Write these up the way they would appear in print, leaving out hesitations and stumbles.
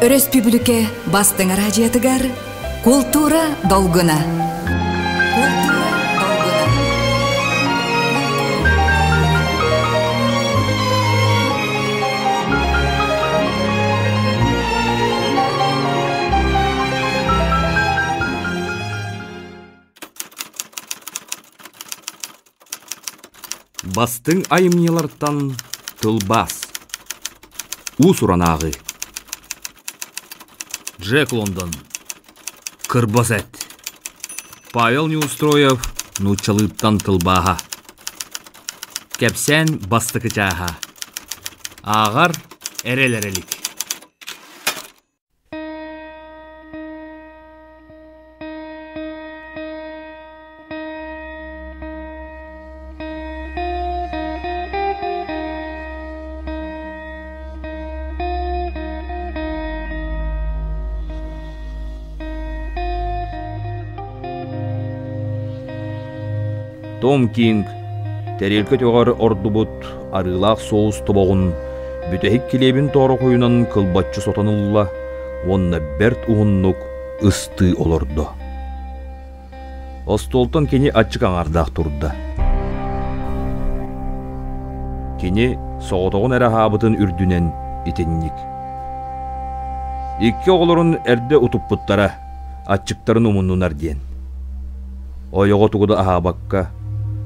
Республика бастың радиатыгар культура долгына. Бастың айымнелардан тылбас. Усуранағы. Джек Лондон. Кырбазет. Павел Неустроев нучалыптан тылбаға. Кепсен бастықы чаға. Ағар әрелерелік. Том Кинг, тәрелкі төғар ордубут, арылақ соус тобоғын, бүтәхік келебін торы қойынан кылбатчы сотанылла, онна бәрт ұғыннық ысты олырды. Остолтан кені ачық аңардақ тұрды. Кені соғытығын әрі хабытын үрдінен итеннік. Икки оғылырын әрді ұтып бұттара, ачықтарын ұмыннын арден. Ойығы тұғыды ахабаққа,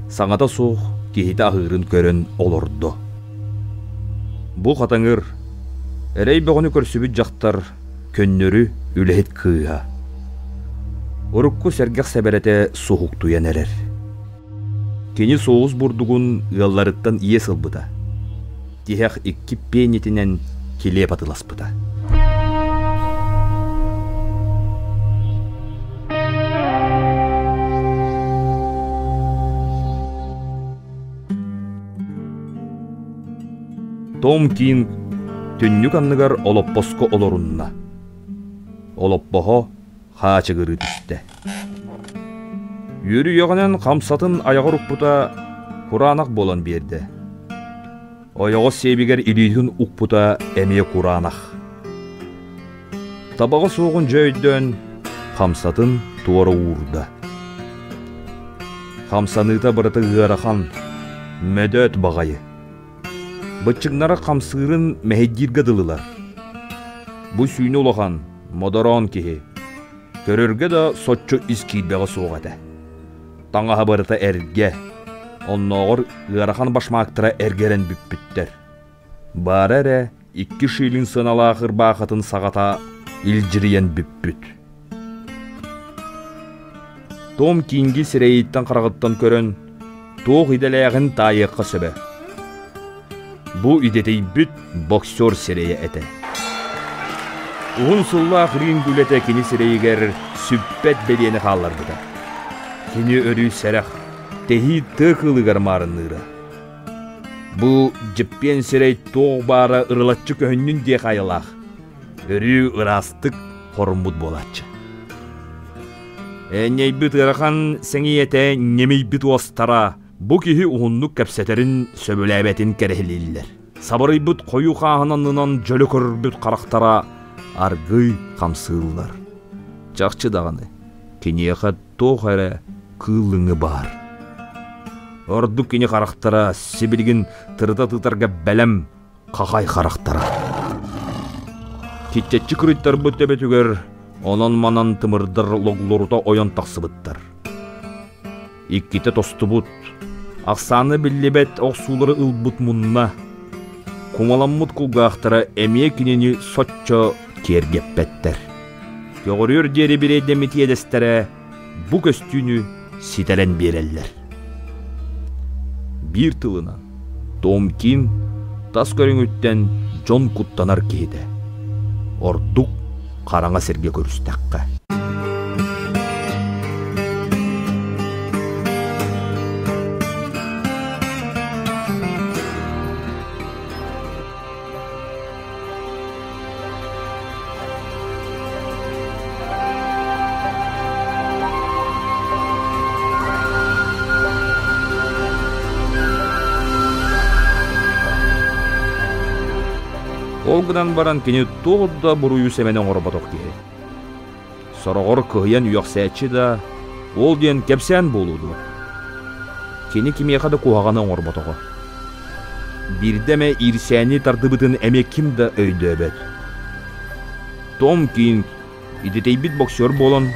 саңата соқ кейді ағырын көрін олырды. Бұл қатаңыр, әрей бағыны көрсібіт жақтар көннөрі үләйт кыға. Ұрыққы сәргәқ сәбәрәті соғық туян әрер. Кені соғыз бұрдығын ғалларыттан ие сылбыда. Тихәқ ikki пейнетінен келеп атыласпыда. Том Кинг түннүк анныгар олоппоско олорунна. Олоппохо хаачыгыры түсті. Юрі яғанан қамсатын аяғыр ұқпыта құранақ болан берді. Аяғы себегер илейхін ұқпыта әме құранақ. Табағы соғын жөйден қамсатын туары ұурда. Қамсаныта бұрыты ғарахан мәдөт бағайы. Бытчыңнара қамсығырын мәхеддирға дылылар. Бұ сүйіні олақан, модаран кеге. Көрерге да сотчо искейдбеға соғады. Таңаға барыта әрге, оннағыр ғарахан башмақтыра әргерен бүппіттер. Бар әрі, 2 шилин сынала ақыр бақытын сағата илжіріен бүппіт. Том Кинги сірейттен қарағыттан көрін, тоқ иделәғін тайыққа сөбі. Бұ идетей бүт боксер серeye әті. Уғын сұлла ақырын күлеті кені серейгер сүппет белені қалар бұда. Кені өрі сәрәқ, тәхи тұқылығар марынлығы. Бұ жіппен серей тоқ бары ұрылатчы көхіннің де қайылақ. Өрі ұрастық қорымбұд болатчы. Әней бүт ғарақан сәңі әті немей бүт остара. Бұ кехи ұғынлық кәпсәтерін сөбіләбәтін кәрәхілелілер. Сабырый бұт қойу қағынанынан жөлі көрір бұт қарақтара арғый қамсылылар. Жақчы дағаны, кенеға тоқ әрі кылыңы бар. Ордық кене қарақтара себілген тырда-тытарға бәлем қағай қарақтара. Кетчетчі күреттер бұт әбетігер, онан манан тымырдыр лоғлорыта ойан тақсы бұттар. Иккеті тосты бұт, ақсаны білебет оқсулары ұлбұт мұнна. Кумаламмыт құлғақтыра әме кенені сотчо кергеппеттер. Кеғырыр дері бірейді метиедестері бұ көстүйіні ситәлен берелер. Бір тылынан Том Кинг тас көрің өттен Джон Куттанар кейді. Ордық қараңа серге көрістәққа. Олгынан баран кини тоғда бұруyu семенен орбатоқ кеге. Сорогор кыйын үйақсәтші да, ол ден кепсән болуду. Кини кимияқады куағанын орбатоғы. Бірдеме ирсәні тардыбытын әме кимді өйді өбет. Том Кинг, идетейбіт боксер болан,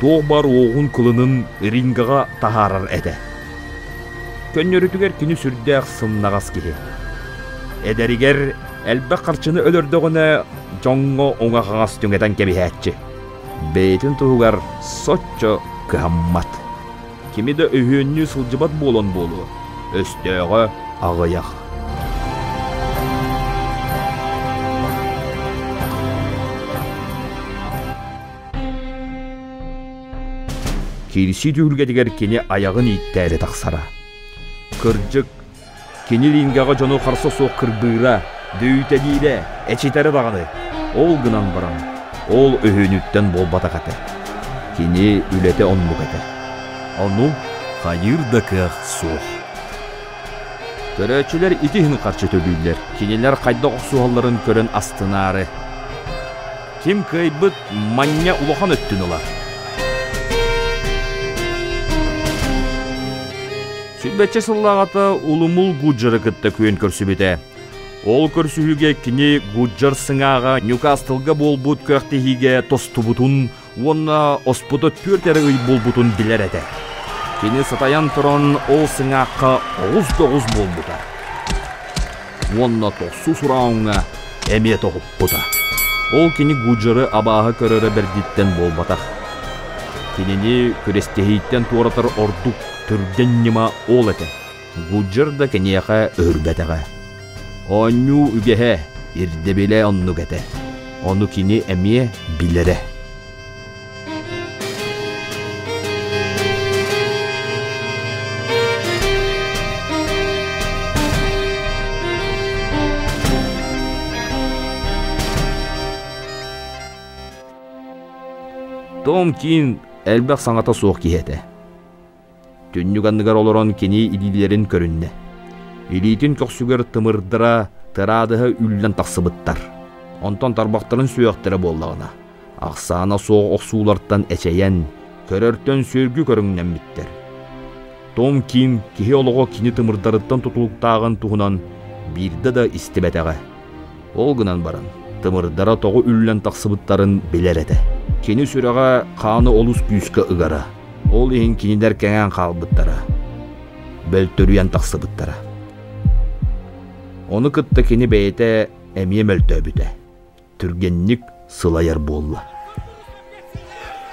тоқ бар оғын кылынын рингіға тахарар әді. Көннөрүтүгер кини сүрдәк сымнағас кеге. Эдеригер әлбәк қарчыны өлөрдіғыны жоңғы оңа қағас түңетен кеби әтчі. Бейтін тұғығар сотчо кәммат. Кемеді өйінні сылжыбат болон болу, өстөғы ағыяқ. Келісі түйілгедігер кені аяғын иттәрі тақсара. Кыржык, кені рингаға жону қарсы соқ кырбыра, дөйтәдейді, әчетәрі дағаны. Ол гынан баран, ол өйініттен болбата қаты. Кені үлеті онлы қаты. Ону қайырды қақ соқ. Көрәтшілер итігін қаршы төлілер. Кенелер қайда оқсуғаларын көрін астынары. Кем кайбыт манья улахан өттін олар. Сүлбәтче сыллағаты улымыл гуджары кітті күйен көрсібеті. Ол көрсүхіге кіне гуджар сыңаға Ньюкастылға болбут көқтігіге тосты бұтын, онна оспыты төртері үй болбутын білер әді. Кені сатаян тұрын ол сыңаққа 9 болбута. Онна тоқсу сұрауыңа әме тоғып бұта. Ол кені гуджары абағы көрірі бірдеттен болбатақ. Кенені көрестехейттен туаратыр ордук түрден нема ол әті. Гуджар да кенеяға өрбәтіға. Ону үгеhe ирдебеле онну кәті. Ону кені әме білері. Том Кинг әлбәқ саңата соқ кейеті. Түннігандығар олырон кені илилерін көрінне. Илитин көксүгер тымырдыра тырадығы үллен тақсыбыттар. Онтан тарбақтарын сөйіқтері боллағына. Ақсана соғы оқсуларттан әчәйен, көрөртен сөргі көріңнен біттер. Том Кинг кеге олығы кені тымырдарыттан тұтылықтағын туғынан бірді да істебетеға. Ол гынан баран, тымырдара тоғы үллен тақсыбыттарын білер әді. Кені сүріға қаны олыс күйіскі ұғара. Ол ең кенелер кәңен қалбыттара. Бөлтөрүйен тақсыбыттара. Оны кытта кені бәйті әмие мөлті өбіті. Түргеннік сылайар болла.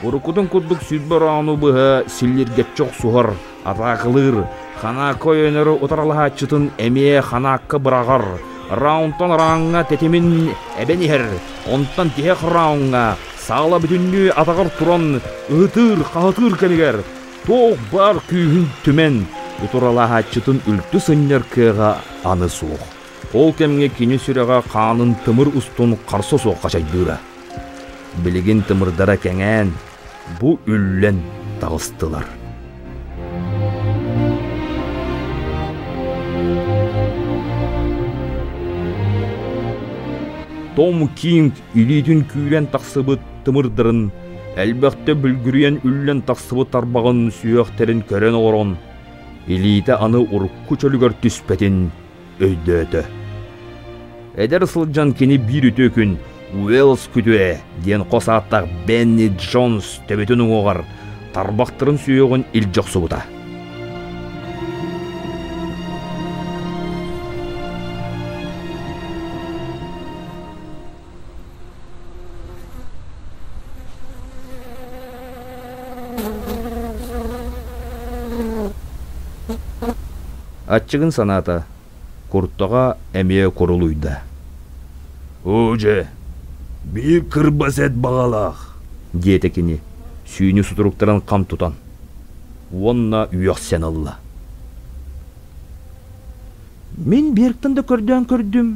Урукудың күдбік сүрбір аңы бұғы сіллергет чоқ суғар, атақылыр, қанақы өнері ұтаралыға чытын әмие қанақы бірағар. Раундтан раңға тәтемін әбенігер, онтан тек раундға сағала бүтінні атағыр тұран ұтыр, қағытыр кәмігер. Тоқ бар күйін түмен, ұтаралыға чытын үлті сыннер кеға аны суық. Ол кәмге кені сүреға қанын тымыр ұстын қарсы соққа жайдыра. Білеген тымырдара кәңән, бұ үллен тағыстылар. Том Кинг илитін күйрен тақсыбыт тымырдырын, әлбәқті бүлгірен үллен тақсыбыт тарбағын сүйіқтерін көрен орын, илиті аны ұрыққы чөлігер түспәтін өйді өті. Әдер сылджан кені бір үті күн Уэлс күтуе ден қосаттақ Бенни Джонс төбетінің оғар тарбақтырын сүйеғін ил жоқсы бұта. Атчығын саната құрттаға әмее құрылуйда. Оже, бір кырбас әт бағалақ, дейті кені, сүйіні сұтырықтырын қам тұтан. Онна үйақ сен алла. Мен беріктін да көрдім.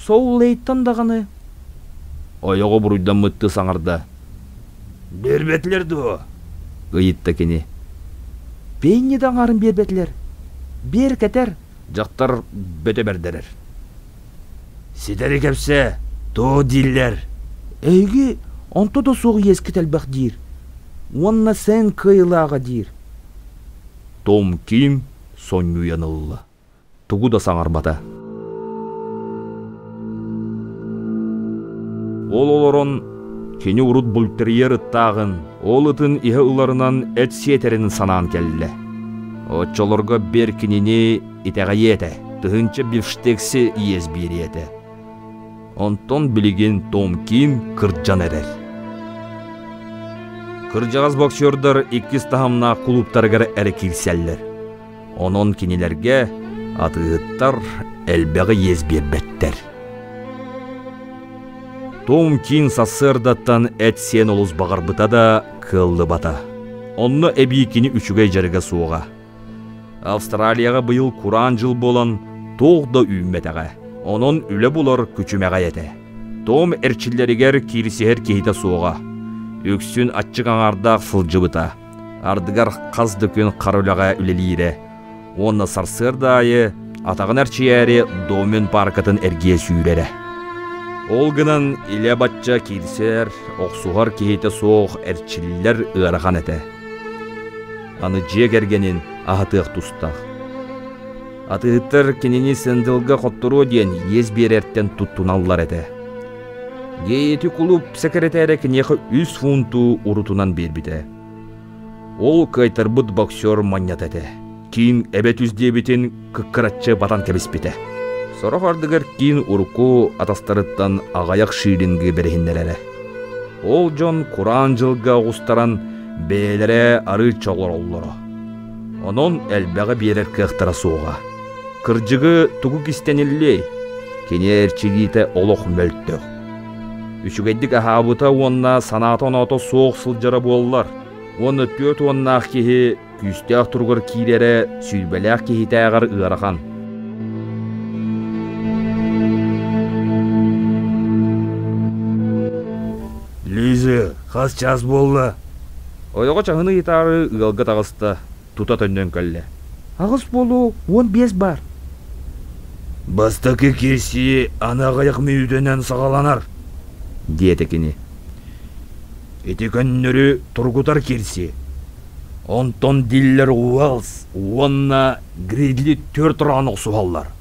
Сол лейттан дағаны. Аяғы бұруйдан мұтты саңарда. Бербетлерді о, ғайытта кені. Бейні даңарын бербетлер. Бер кәтер, жақтар бөте бердерер. Сидери кепсе, то диллер. Эйги, онто да соғы ескітел бақ дир. Онна сен кыйлаға дир. Том Ким соню янылла. Тугу да саңарбата. Ол олорон кені урут бүлтірер ыттағын, ол ытын ihe ұларынан әт сетерінің санаан келілі. Отчолорға бер кенені итеға ете, тұхынчы бифштекси иез бері ете. Онтон білеген Том Ким кырджан әрер. Кырджағыз боксердар иккіз тахамна клубтарғар әрі кирселлер. Онон кенелерге атығыттар әлбәғі ез бербеттер. Том Ким сасырдаттан әт сен олыз бағарбыта да кылды бата. Онны әбейкені үшігей жарыға суыға. Австралияға бұйыл Куран жыл болан тоғда үйметеға. Онын үлі бұлар күчімеға еті. Том әрчілерігер кирисігер кейті суыға. Өксін атчық аңардақ сылжыбыта. Ардығар қаз дөкін қарулаға үлелейірі. Онны сарсырда айы атағын әрчиәрі домен паркатын әрге сүйрері. Олғынан иле батча кирсер, оқсуғар кейті соқ әрчілер ұғарған еті. Аны жек әргенін ағытық тұстақ. Атығыттар кенені сенділгі қоттыру ден ез берерттен тұттуналар еті. Гейеті құлып сәкіретәрі кенеқі 100 фунту ұрытунан бербіті. Ол кайтарбыт боксер манят еті. Кейін әбет үздебітін күккіратчы батан кәбіспіті. Сорақ ардығыр кейін ұрқу атастарыттан ағаяқ шиірінгі берехіннелері. Ол жон Куран жылға ғустаран бәлері ары чоғыр оллары. Онын әлбәғі берер кіқтара соға. Кыржығы тұғы кістенілі, кене әрчігейті олық мөлттіғ. Үшігейдік әхабыта онна санатын аты соғ сылжары болылар. Оны төт оннақ кеге күстіғ тұрғыр кейлері сүйбәләқ кейті әғір ұғараған. Лизі, қас час болды. Ойығы чағыны етары ұғалғы тағысты, тұта төннен көлі. Ағыс болу, 15 бар. Бастықы керсі анағаяқ мүйденен сағаланар, деді кені. Еті көннері тұрғытар керсі. Онтон диллер Уэлс, онна гридлі 4 рауны сұғалар.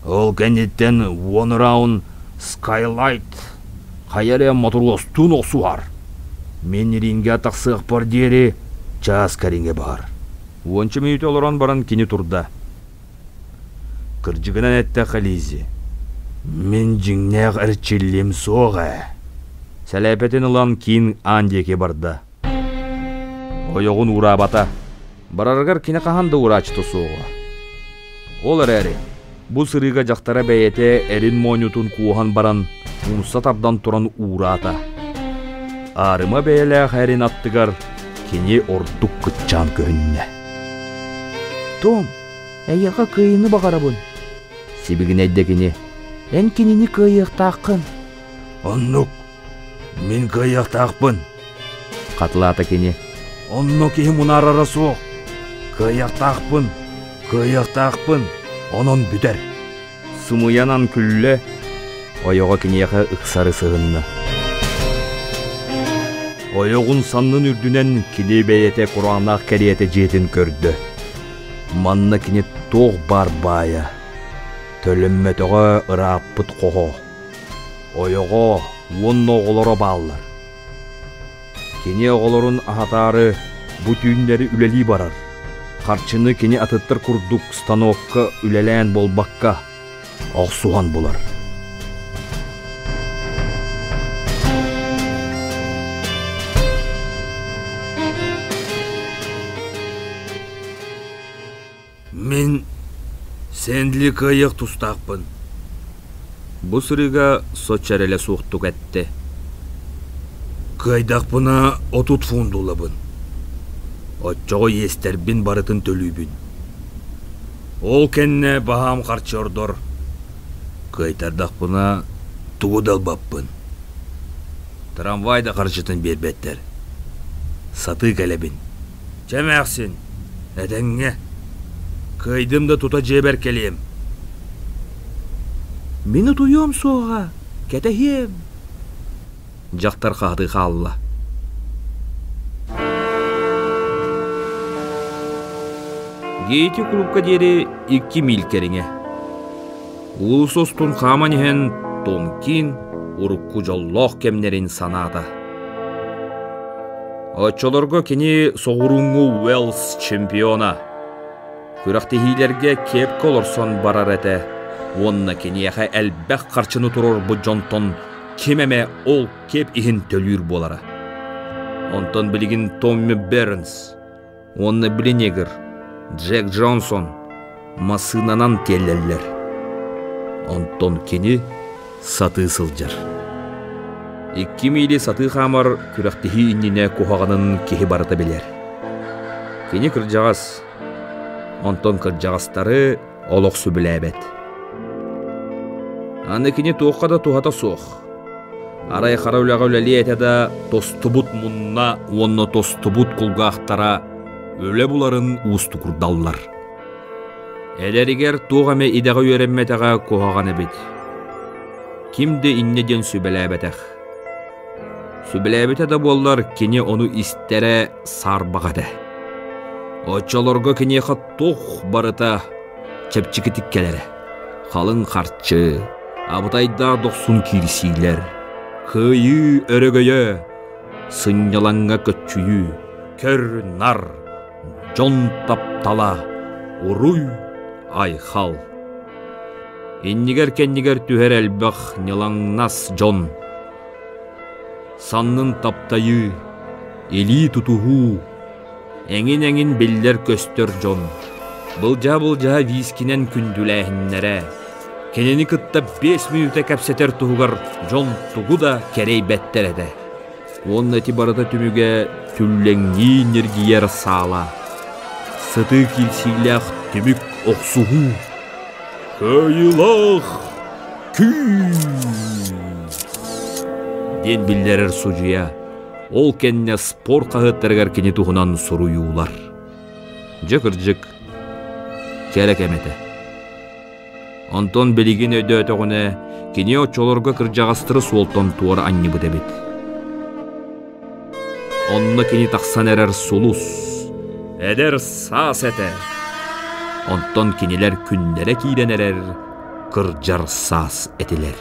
Ол кәнеттен 1 раун Skylight қайары моторлостун оқсуар. Мен ринге тақсық бар дері час кәрінге бар. 10 минут олыран баран кені тұрда. Кыржығынан әтті қализи. Мен жіңнәғ әрчелем соға. Сәләпетін ұлан кейін андеке барды. Ойығын ұра бата. Барарғар кені қағанды ұрачты соға. Ол әрі. Бұл сырыға жақтара бәйеті әрін монютын қуған баран ұнса табдан тұран ұрата. Арыма бәйлі әрін аттығар кені ордық күтчан көнне. Том, әйеға күйіні бағарабын. Себігін әйді кені. Ән кенені күйіқ таққын. Оннық, мен күйіқ тақпын. Қатылата кені. Оннық кені мұнарары соқ. Күйіқ тақпын. Онын бүтер. Сымыянан күлі, ойығы кенеға ұқсары сығынны. Ойығын санның үрдінен кене бәйеті Құранақ кәриеті жетін көрді. Манны кене тоқ бар бая. Төлімметіға ұраппыт қоғы. Ойығы он оғылары балылар. Кене оғыларын ағатары бүтінлері үлелі барар. Қарчыны кені атыттыр күрдік станокқа үлелән болбаққа ақсуған болар. Мен сәнділі қайық тұстақпын. Бұл сырыға сотчарелі соқтық әтті. Қайдақпына 30 фундулабын. Отчоғы естербін барытын төлүйбін. Ол кәнне бағам қарчордор. Қайтардақпына туғыдал баппын. Трамвайда қарчытын бербеттер. Саты кәлебін. Чәмәқсін, әдәңе. Қайдымда тута жебер келем. Мені туйом соға, кетехем. Жақтар қағды қалла. Гейті клубка дері 2 мил керіңе. Улусостун қаманихен Томкин урукку жоллоқ кемнерин санада. Очолорго кені соғыруңу Уэльс чемпиона. Күрақтихилерге кеп колорсон барар әті. Онна кенияға әлбәқ қарчыны тұрор бұ жонтон кемеме ол кеп ихин төлүр болара. Онтон білігін Томми Бернс, онна Блинегер, Джек Джонсон масынанан келлелер. Онтон кені саты сылжар. 2 мили саты қамар күрақтихи инніне кухағанын кехи барыта білер. Кені кіржағас, онтон кіржағастары олық сөбілі әбет. Аны кені тоққада тухата соқ. Арай қараулаға өләлі әтәді тостыбут мұнна, онны тостыбут құлғақтара өлі бұларын ұсты күрдаллар. Әлерігер тоғаме идағы өремметіға қоғаған әбет. Кімді иннеден сөбілі әбетәқ. Сөбілі әбетәді боллар кені оны істері сарбағады. Очаларға кені қаттоқ барыта чәпчікітік келері. Қалың қартшы, абытайда 90 кирсилер. Күйі өрігөйі, сынялаңға көтчүйі, көр нар, жон таптала, ұруй айхал. Иннигер-кеннигер түхер әлбақ нелаңнас жон. Саннын таптайы, елі тұтуғу, әңін-әңін белдер көстер жон. Бұлжа-бұлжа вискінен күнділәхіннәрі. Кенені кытта 5 минута кәпсетер тұғығар жон тұғы да кәрей бәттер әді. Оның әті барыда түміге түлләңі нергиер сала. Сыты келсейләқ түмік оқсуғу. Көйілақ күй! Ден білдерер сұжия. Ол кәнне спор қағыттарғар кені тұғынан сұруюлар. Жықыр-жық. Кәрек әметі. Антон білігін өйді өтіғіне кені отчоларға кіржағастыры суолтон туар анны бұд әбет. Онны кені тақсан әрер сұлус, әдер сас әті. Антон кенелер күндері кейден әрер кіржар сас әтілер.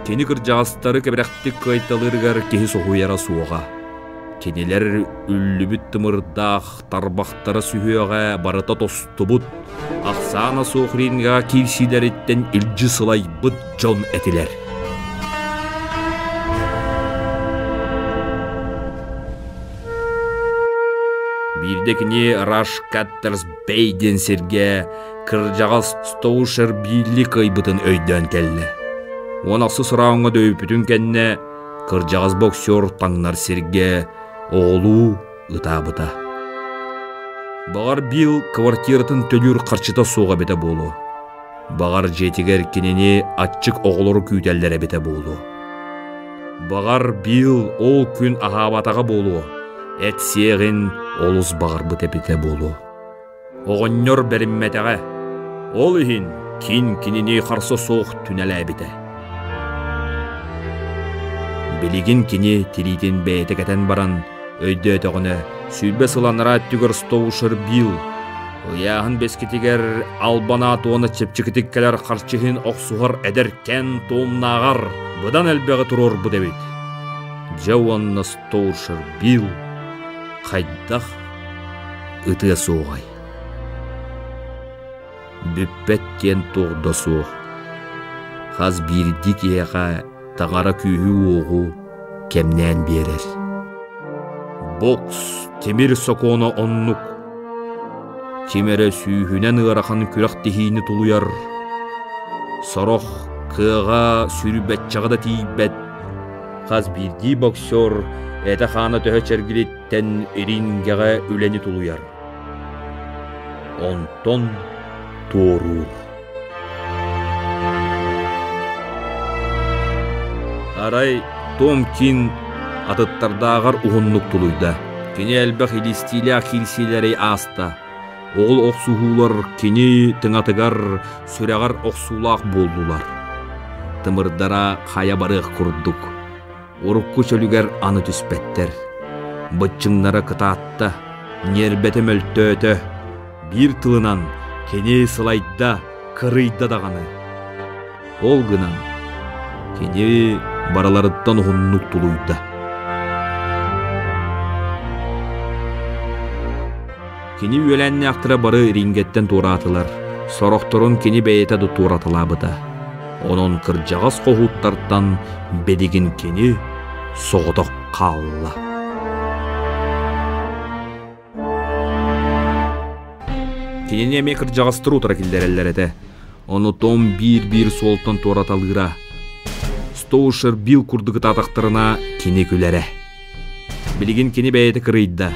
Кені кіржағастары кәбірәқтік қайталырғар кехі соғуяра суға. Кенелер үллүбіт тымырдақ, тарбақтары сүйеға барыта тостыбыт, ақсана соқыринға келсилереттен үлжі сылай бұд жон әтілер. Бірдекіне Раш Каттерс бейден серге кіржағас стоушер билі қайбытын өйден келі. Онақсы сұрауыңа дөйпітін кәнне кіржағас боксер таңнар серге оғылу ұта-бұта. Бағар бил квартиратын төлір қарчыта соға беті болу. Бағар жетігер кенені атчық оғылыр күйтелдері беті болу. Бағар бил ол күн ағабатаға болу. Әтсеғін олыз бағар бұты беті болу. Оғыннер бәрімметіға. Ол үйін кенені қарсы соқ түнәлі беті. Білігін кені телейтін бәйті кәтен баран өйді өтіғыны сүйбе сыланыра түгір стоушыр бил. Ояғын бескетігер албана туаны чепчікітік кәлер қарчығын оқсуғыр әдір кән туымнағар. Бұдан әлбәғі тұрор бұд әбет. Жауанны стоушыр бил қайдақ ұтыға соғай. Бүппәттен тоғда соқ. Қаз бірдік еға тағара күйі оғу кемнен берер. Бокс темір соконы оннук. Темері сүйхінен ұғарақан күрақ дехейіні тұлуяр. Сороқ кыға сүрібәтчағыда тейбәт. Қаз бірді боксер әті қаны төхі чәргілеттен ерингеға өлені тұлуяр. Онтон торур. Арай Томкин атыттардағар ұғынлық тұлуйда. Кені әлбәқ елестейлі ақилселері аста. Ол оқсуғулар кені тыңатыгар сүрәғар оқсулақ болдулар. Тымырдара қая барық күрдік. Орыққы чөлігер аны түспеттер. Бұтчыңнара кытаатта, нербеті мөлтөті. Бір тылынан кені сылайда, кырыйда дағаны. Ол гынан кені бараларыттан ғыннық тұлуйда. Кені өленне ақтыра бары рингеттен туратылар. Сорокторун кені бәйеті туратылабыда. Onun kırcağız qoğutlardan bedigin keni soğudaq qalla. Kenini eme kırcağız turu tarakilder ede. Onu tom bir soltan toratalıra. Stouşır bil kurdığı tataqtırına keni külere. Biligin keni bəyeti kırıyda.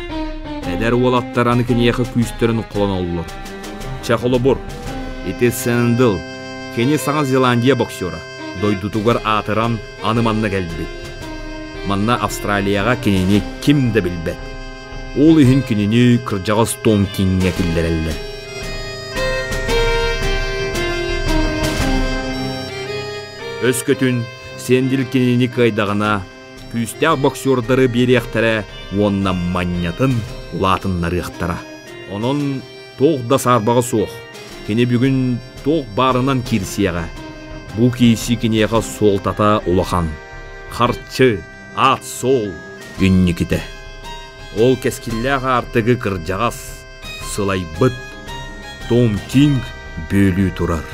Eder olattar anı keni yağı küyüstörün қолан olur. Çakılı bor. Eti sandıl. Кені Саңа Зеландия боксера. Дойдутугар атыран аны манна келбет. Манна Австралияға кенені ким де білбет. Ол үйін кенені кыржағыз Том Кинг'е кілдерелі. Өз көтін сенділ кенені кайдағына күйістәк боксердары берияқтары онна маннятын латынлары яқтара. Onun тоғда сарбағы соқ. Кені бүгін тоқ барынан кирсияға. Бұ кейсі кенеға солтата олақан. Қарчы, ат сол, үнні кеті. Ол кескілләға артығы кыржағас, сылай бұт, Том Кинг бөлі тұрар.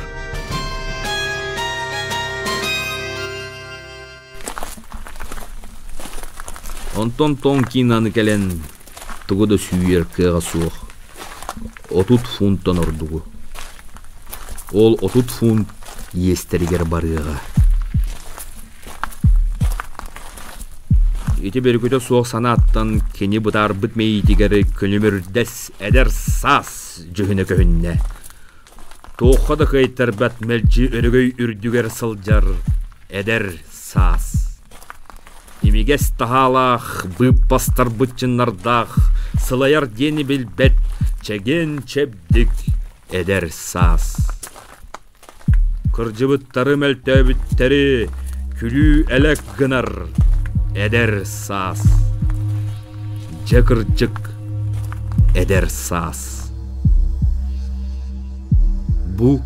Онтон Том Кинг аны кәлен тұғыды сүйер кыға суық. 30 фунттан ұрдығы. Ол 30 фунт естерігер барыға. Еті бері көте соқ санаттан кені бұтар бұтмей етігері көнімірдес әдер сас жүхіне көхінне. Тоққады қайттар бәт мәлчі өнігөй үрдігер сылжар әдер сас. Емегес тағалақ бұп бастар бұтчыннардақ сылайар дені білбәт чәген чәбдік әдер сас. Кыржыбыттары мәлтәбіттері күлі әлек гынар әдер сас. Жакырчык әдер сас. Бұ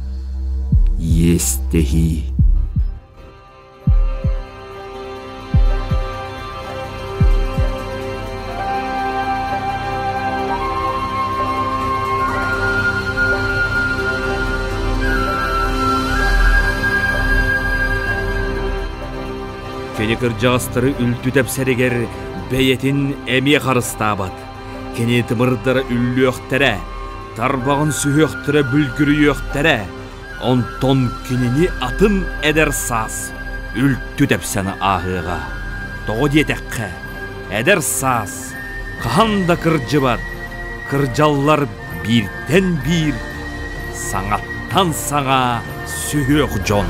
естехи. Кені кыржағыстары үлтүтәп сәрегер бәйетін әме қарыстабат. Кені тымырдары үлі өқтәрі, тарбағын сүйі өқтірі бүлгірі өқтәрі. Онтон кенені атын әдер сас, үлтүтәп сәні ағыға. Тоғы детәққі, әдер сас, қағанда кыржыбат, кыржаллар бірден бір, саңаттан саңа сүйі өқ жон.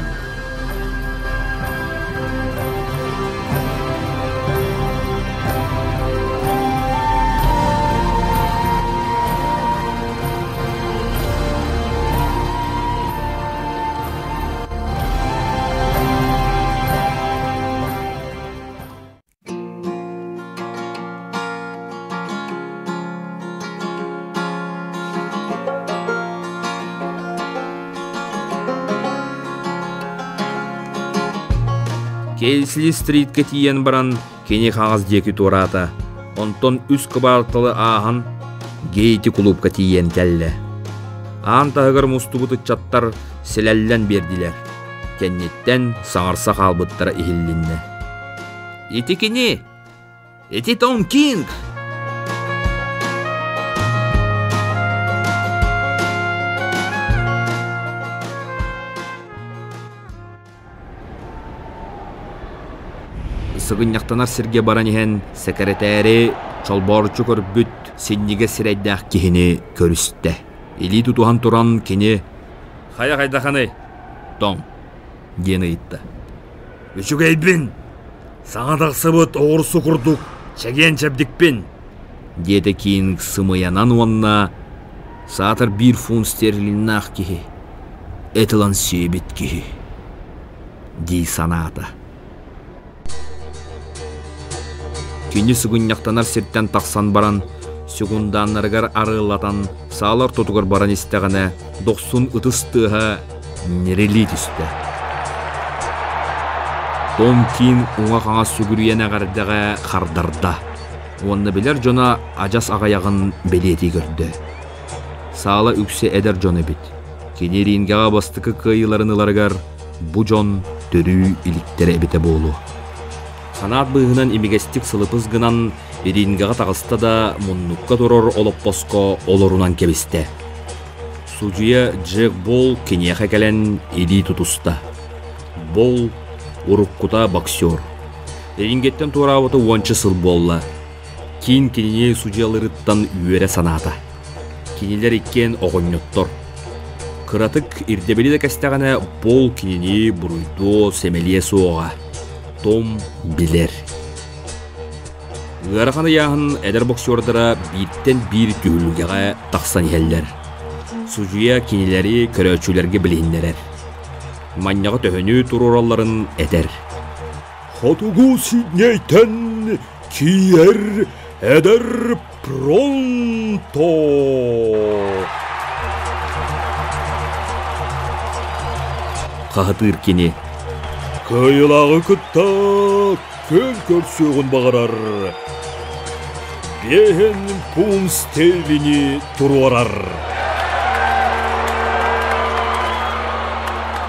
Кейсли стритке тиен баран кені қағыз декі турата. Онтон үс кыбартылы ағын гейті клубка тиен кәлі. Ағын тағығыр мұстубыты чаттар селәллән берділер. Кәннеттен саңарса қалбыттара ихиллинне. Еті кені? Еті Том Кинг! Сығынняқтанар сірге баран ехен секретәрі чолборчу көрбіт сеннеге сірәйдәқ кехіне көрісті. Или тұтуған тұран кені «Қая қайда қаны, Том?» дені етті. «Үшік әйбін, саңадақсы бұт оғырсы күрдік, чәген чәбдікпен?» деді кейін сымыянан онна Саатар 1 фунт стерлиннах кихи. Этилан себит кихи. Ди санаата. Кини сугунняқтанар сирттен тақсан баран, сугунданнаргар арылатан, саалар тотугар баран истегіне 90 ытыстыға нерели түсті. Том кин уңа қаңа сүгірүйен ағардағы қардарда. Онны білер жона ажас ағаяғын белети көрді. Саала үксе әдер жоны бит. Кенерингаға бастықы кыйыларыныларгар бұ жон түрі иліктері әбіте болу. Санат бұғынан имегестік сылыпыз гынан Ирингаға тағыста да мұнныққа тұрор олып боско олорунан кебісті. Судья Джек Бол кенеха кәлен иди тутуста. Бол уруккута боксер. Ирингеттен тураваты уанчы сыл болла. Кин кенене судьялырыттан үйере саната. Кенелер иккен оғыннеттор. Кыратык ирдебели де кәстәғана Бол кенене бұруйду семелие соға. Том билер. Ғарақаны яғын әдір боксердара биттен бір түйілгеға тақсан елдер. Сужуя кенелері көрөчүлерге білейіндерер. Манняға төхіні тұрураларын әдер. Хатугу сиднейтен киер әдір пронто. Қағытыр кене. Кайылағы күтті көл көрсөғін бағарар. Бен пун стерлини туруарар.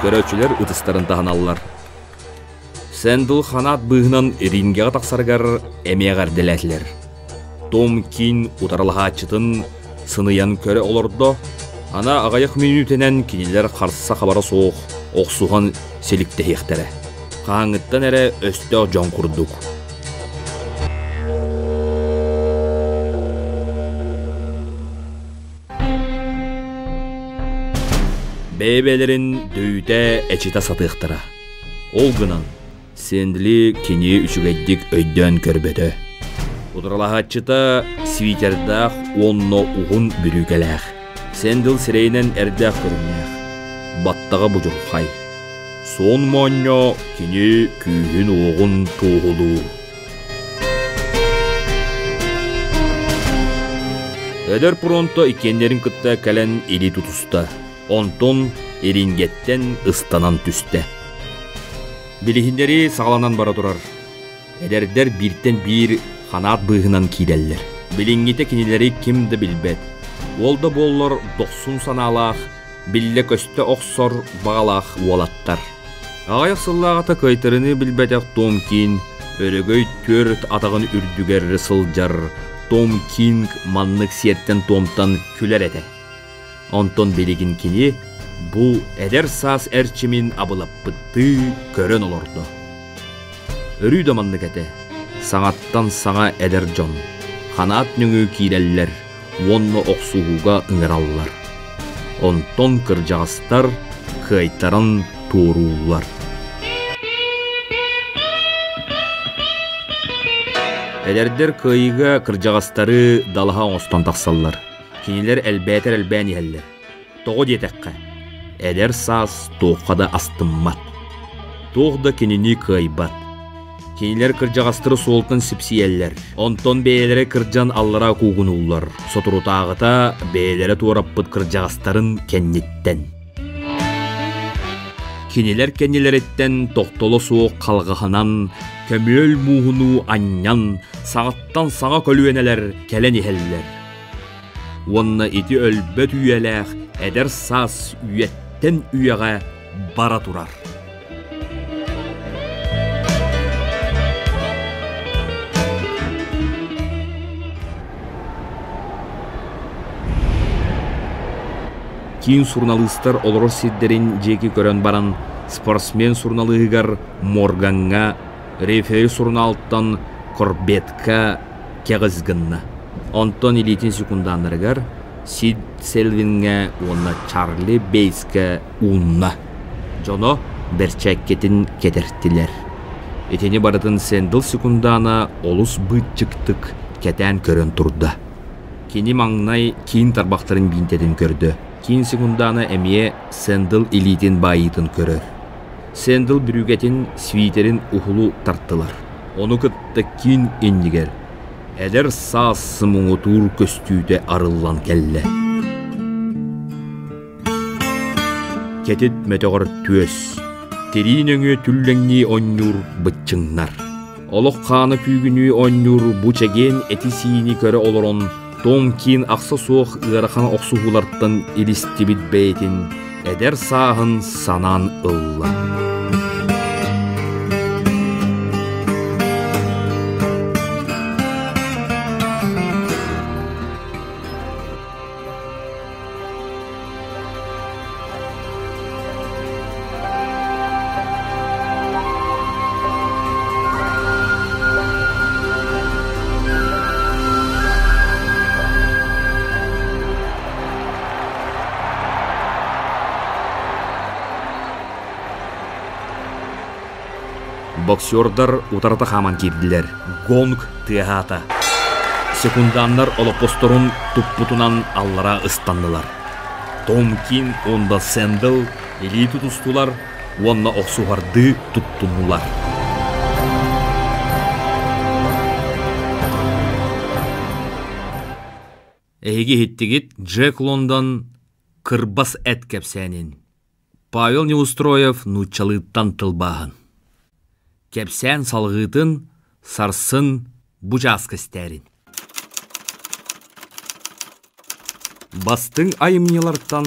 Көрөчүлер ұтыстарын тағаналар. Сэндл ханат бұғынан рингеға тақсаргар әмеғар дәләтілер. Том кин ұтарылға чытын сыныян көрі олырды. Ана ағаяқ минутенен кенелер қарсыса қабара соқ, оқсуған селікті хектері. Қаңыттан әрі өсті жон құрдық. Бәйбелерін дөйті әчіта сатықтыра. Ол гынан сенділі кене үшігәддік өйден көрбеді. Ұдыралағатчыта свитердақ онно ұғын бүрігеләқ. Сенділ сірейнен әрдәқ көрінәқ. Баттаға бұжырқай. Сон манья кене күйін оғын тоғылу. Әдер пронто икенлерін күтті кәлін ели тұтыста. Онтон ерингеттен ыстанан түсті. Білігіндері сағаланан бара тұрар. Әдердер бірттен бір қанат бұғынан кейдәлілер. Білінгеті кенелері кімді білбет. Олды боллар 90 саналақ, білі көсті оқсор бағалақ уалаттар. Ағаяқ сыллағата көйтіріні білбәтәк Том Кин, өрігөй төрт атағын үрдігері сылжар. Том Кинг маннық серттен Томтан күлер әді. Онтон белегін кене, бұл әдер сас әрчімін абылап бұтты көрін олырды. Үрүйді маннық әді, саңаттан саңа әдер жон, қанат нүңі кейләлілер, онны оқсуғуға ұңыралылар. Онтон кыржағыстар, қайтаран туырулар. Әдердер кыйыға кыржағастары далаға оңыстан тақсаллар. Кенелер әлбәтер әлбән еллер. Тоғы детәққа. Әдер саз тоққада астыммат. Тоғда кенені кыйбат. Кенелер кыржағастыры солтын сіпсиеллер. Онтон бәйлері кыржан аллара куғынулар. Сотырутағыта бәйлері туараппыт кыржағастарын кеннеттен. Кенелер кенелереттен тоқтолы суық қалғығынан, көмел мұғыну аннян, сағыттан саға көлуенелер кәлен ehellер. Онна ити өлбөт үйеләқ, әдер сас үйеттен үйеға бара тұрар. Кин сурналыстар олор сиддерин жеки көрөн баран спортсмен сурналыгар Морганга, рефери сурналттан Корбетка кегызгынна. Онтон илитин секундандарыгар Сид Селвинге онна Чарли Бейске унна. Жоно берчеккетин кетертилер. Этени барытын Сэндл секундана олус бытчыктык кетен көрөн турда. Kini mаңнай кин тарбақтарын бинтедin көрді. Кин секунданы әмие Сэндл илитин байытын көрір. Сэндл бүрігетін свитерин ухулу тарттылар. Оны кытты кин иннигер. Әдер сасы мұңытур көстүйді арыллан кәлі. Кетет мәтіғыр төс. Терин өңі түлләңні оннур бытчыңнар. Олық қаны күйгіні оннур бұчаген әтисini көрі олырын. Том кин ақса соқ ұғарақан оқсуғыларттан илістебіт бәйтін, әдер сағын санан ұлла. Боксердар утарата хаман кирдилер. Гонг тыахата. Секундандар олопосторун туппутунан аллара ыстандылар. Том Кин онда Сэндл или тутустулар, онна оксугарды туттуннулар. Эйге хиттигит Джек Лондон кырбас эт кепсәнин. Павел Неустроев нучалыттан тылбағын. Кепсән салғытын, сарсын бұжас кістәрін. Бастың айымнеларттан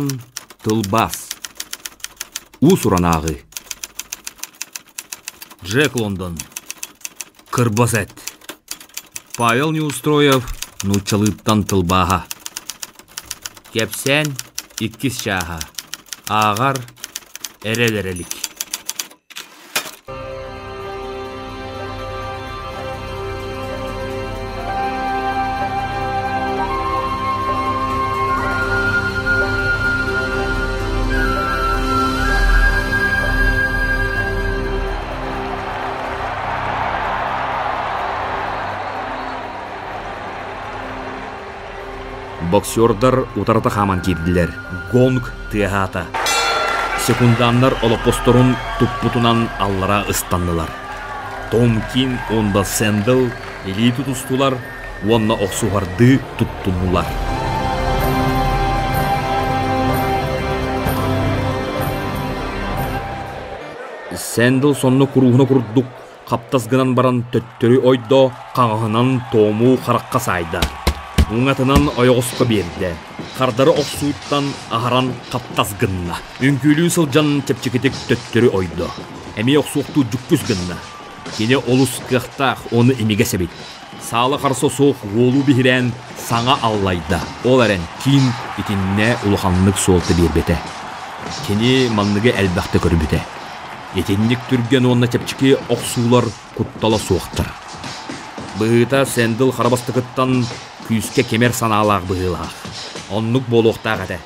тылбас. Усуранағы. Джек Лондон. Кырбас әт. Павел Неустроев нучалыттан тылбаға. Кепсән иккіс шаға. Ағар әрелерелік. Боксердар утарата хаман кирдилер. Гонг тыахата. Секундандар олопосторун туппутунан аллара ыстандылар. Том Кин онда Сэндл или тутустулар, онна оксугарды туттуннулар. Сэндл сонны куруғына курдук, каптасгынан баран төттөрү ойдо, қаңғынан Тому қараққа сайды. Уңатынан ойғысқы берді. Қардары оқсуыттан ағаран қаптасгынна. Үнкүлі сылжан тепчекетек төттөрі ойды. Әме оқсуықты жүккіз гынна. Кене олыс қықтақ оны емеге сәбет. Салы қарсы соқ олу бігірен саңа аллайды. Ол әрен Кин етінне ұлғанлық солты бербеті. Кене манныға әлбәқті көрбеті. Етіннік түрген онына тепчеке оқсулар құттала соқтыр. Бұғыта Сэндл қарабастықыттан күйіске кемер саналақ бұғылақ. Оннық болуқтақ әді.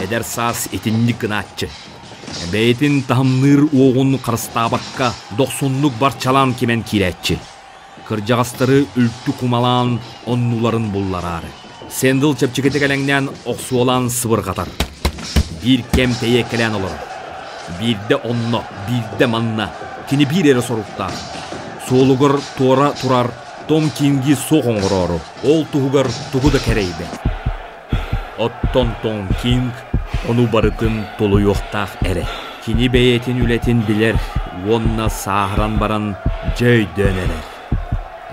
Әдер сас етіннік гынаатчы. Бәйтін тағымныр оғын қарыстабаққа 90-нық барчалан кемен киретчі. Кыржағастары үлтті кумалан оннуларын бұлларары. Сэндл чепчекеті кәләңнен оқсу olan сыбыр қатар. Bir кем тәйе кәлән олар. Бірді онны, бірді манна. Кені бір әрі соруқтар. Солығыр туара турар. Том Кинги соғыңғырары. Ол туғығар туғыда кәрейді. Оттон Том Кинг оны барытын толы yoқтақ әрі. Кені бәйетін үлетін білер, онна сағыран баран жөй дөнерер.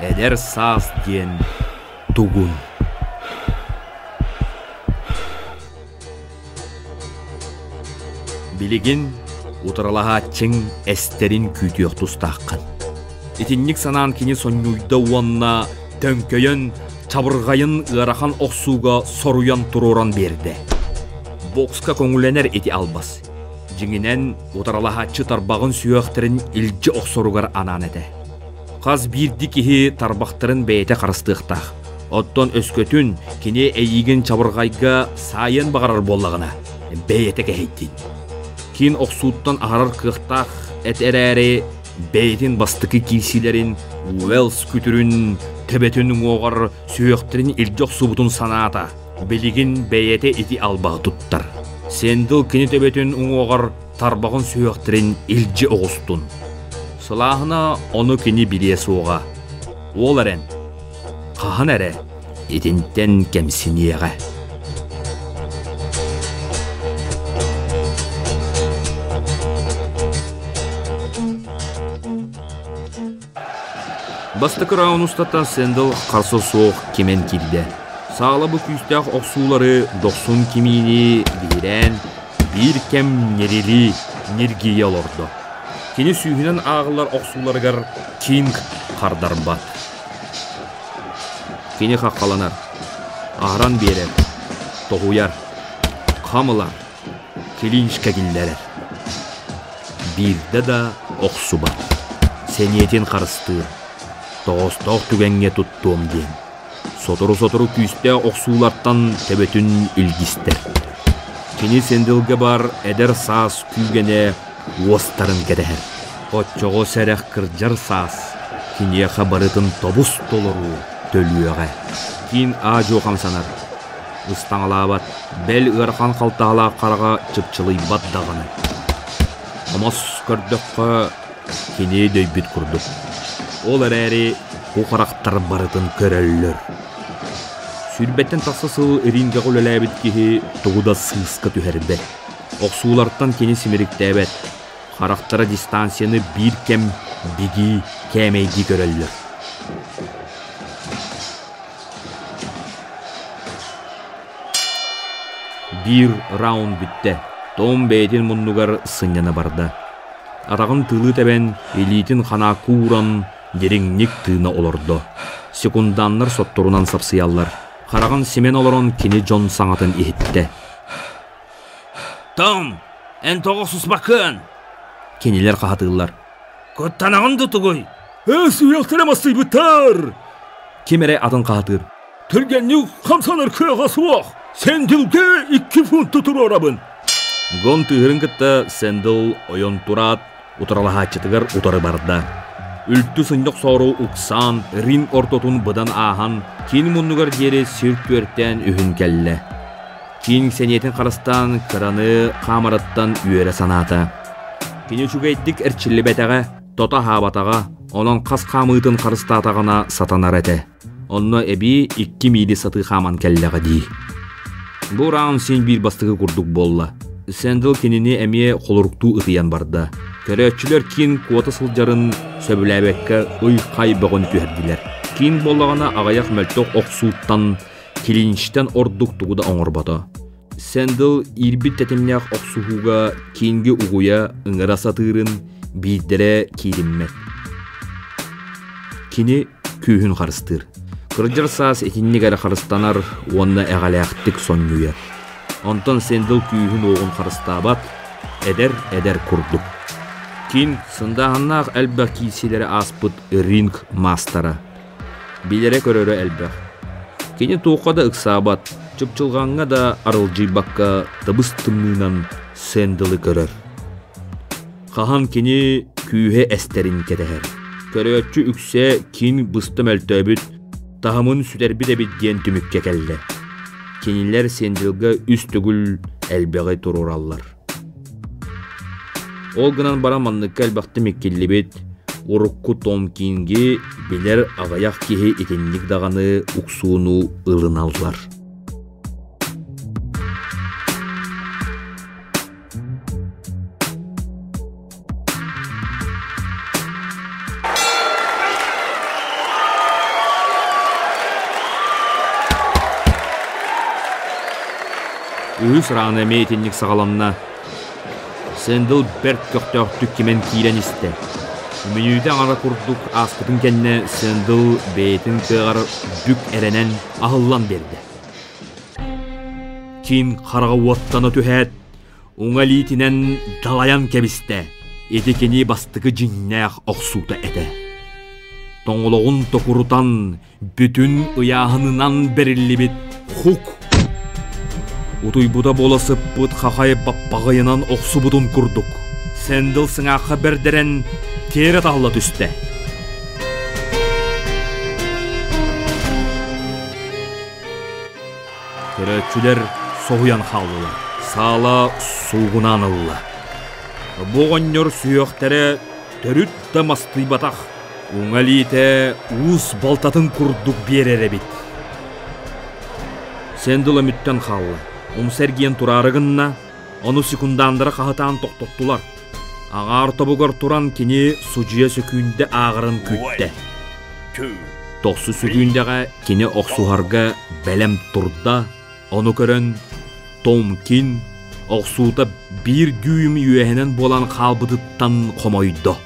Әдер саз ден туғын. Білігін ұтыралаға чың әстерін күйті тұстаққан. Етіннік санан кені соннуйда уанна төнкөйін, чабырғайын ұғарақан оқсуға соруян тұроран берді. Бокска көңіленер еті албас. Жыңінен ұтаралағатшы тарбағын сүйіқтірін үлчі оқсоруғар анан әді. Қаз бірді кеге тарбақтырын бәйті қарыстықтақ. Оттон өскөтін кені әйігін чабырғайға сайын бағарар боллағына бәйті кәйттін. Кен оқсуыттан ағарар қықтақ әт әрәрі бәйтін бастықы килсилерін, Уэлс күтірін Төбетін оғар сүйектерін илжоқ субутун санаата, білігін бәйеті ити албағы туттар. Сенділ кені төбетін оғар тарбағын сүйектерін илжі оғыстун. Сылағына оны кені біле соға. Ол әрен, қағын әрі, етінтен кәмсінеға. Бастықы рауын ұстаттан Сенділ қарсы соқ кемен келді. Сағылы бұ күйістіғ оқсулары 90 кемейіне бейрен, бір кем нерели нергейе олорды. Кені сүйінен ағылар оқсуларығар кинг қардар бат. Кені қаққаланар, ағыран берер, тоғуяр, қамылар, келіншка келдерер. Бірді да оқсу бат. Сенетін қарыстыр. Тоғыз-тоқ түгенге тұттуым ден. Сотыру-сотыру күйісте оқсуларттан төбетін үлгістер. Кені Сенділге бар әдір саас күйгене уостарын кәдәр. Отчоғы сәрәқ кірджар саас, кені қабарытын тобус толыру төлуеға. Кейін ажу қамсанар. Ұстаңалабат, бәл ұрқан қалтағала қараға чыпчылый баддағаны. Амас көрдіққа кені дөйбіт күрдік. Ол әрі қоқарақтар барытын көрәлілер. Сүрбеттен тақсасыл ринге қолеләбіт кеге тұғыда сыйсқа түхәрбет. Оқсуларттан кені семеріктәбет. Қарақтара дистанцияны бір кәм бігі кәмейді көрәлілер. Бір раунд бітті. Том бәйтін мұннығар сыняна барды. Атағын тылы тәбен элитін қана куран дереңнік тыына олорды. Секунданнар сотторунан сапсыяллар. Қарағын семен олорон кені Джон саңатын ехетті. Том, ән тоғысыз бақын! Кенелер қағатылар. Көттанағын тұтығой! Сүйектірем бұттар! Кемере атын қағатыр. Түргенні қамсаныр көғасы оқ! Сенділге 2 фунт тұтыр орабын! Гон тыгырын кытта Сенділ ойон турат, утаралаға чытығыр утары барды. Үлтті сындық сору ұқсан, рин ортотун бұдан ахан, кейін мұнығыр дері сүрт өрттен үхін кәлі. Кейін сенетін қарыстан қыраны қамараттан үйері санаты. Кейін жүгейттік әрчілі бәтіға, тота хабатаға, онын қас қамытын қарыстатағына сатанар әті. Онына әбі 2 милі саты қаман кәліға дей. Бұл раунд сен бір бастығы күрдік болла. Сенділ кеніне әме қолырықту ұтыян барды. Көрәтчілер кейін куаты сылжарын сөбіләбәкке ұй қай бұғын түйерділер. Кейін болағына ағаяқ мәлтоқ оқсуыттан келінштен ордық тұғыда оңырбады. Сенділ ирбит тәтімнәқ оқсуғуға кейінгі ұғуя ұңыра сатырын бейдері кейдіммет. Кені күйін қарыстыр. Кырджар саас етіннік әрі қарыстанар онына әғалаяқтық соннуя. Онтан Сенділ күйін оғын қарыстабат, әдер күрдік. Кейін сындағаннақ әлбәқ кейселері аспыт ринг мастара. Билері көрері әлбәқ. Кені тоқада ұқсабат, чыпчылғанға да арылжи баққа табыс тымнынан Сенділі көрер. Қахан кені күйе әстерін кетәр. Көрәтчі үксе кейін бұстым әлтөбіт, тағымын сүтербі де бідден түмікке кәлді. Кенілер Сенділге үстігіл әлбәғай тұрураллар. Ол гынан бара манныкка әлбақты меккелі бет, урукку Том Кинге белер ағаяқ кеге етеннік дағаны ұқсуыну ылын алдылар. Үз рағына мейтеннік сағаламна Сенділ бәрт көқтөқтік кемен кейлен істі. Мүнүйден ара күрдік аспытын кәнне Сенділ бейтін кығар бүк әренен ағыллан берді. Кейін қараға уаттаны түхәт, оңалитінен далаян кәбісті, етекені бастығы жиннәқ оқсута әді. Тоңылығын тоқырутан бүтін ұяғынынан берілі бет құқ. Утуй буда боласы бұд қақай баппағайынан оқсы бұдын күрдік. Сенділ сыңаққа бердерен тері тағылы түсті. Көрөчүлер соғуян қалылы, сала суғынан ылы. Бұғынныр сүйіқтері түріт да масты батақ, оңалиеті уыз балтатын күрдік берері бет. Сенділ үміттен қалылы, сәрген тұрарығынна, оны секундандыры қағытан тоқтоқтылар. Ағар тобығыр тұран кені сұжия сөкүйінде ағырын күтті. Тоқсы сөкүйіндеға кені оқсуғарға бәлем тұрда, оны көрін Том Кин оқсуыта бір дүйім үйәхінен болан қалбыдыттан қомойды.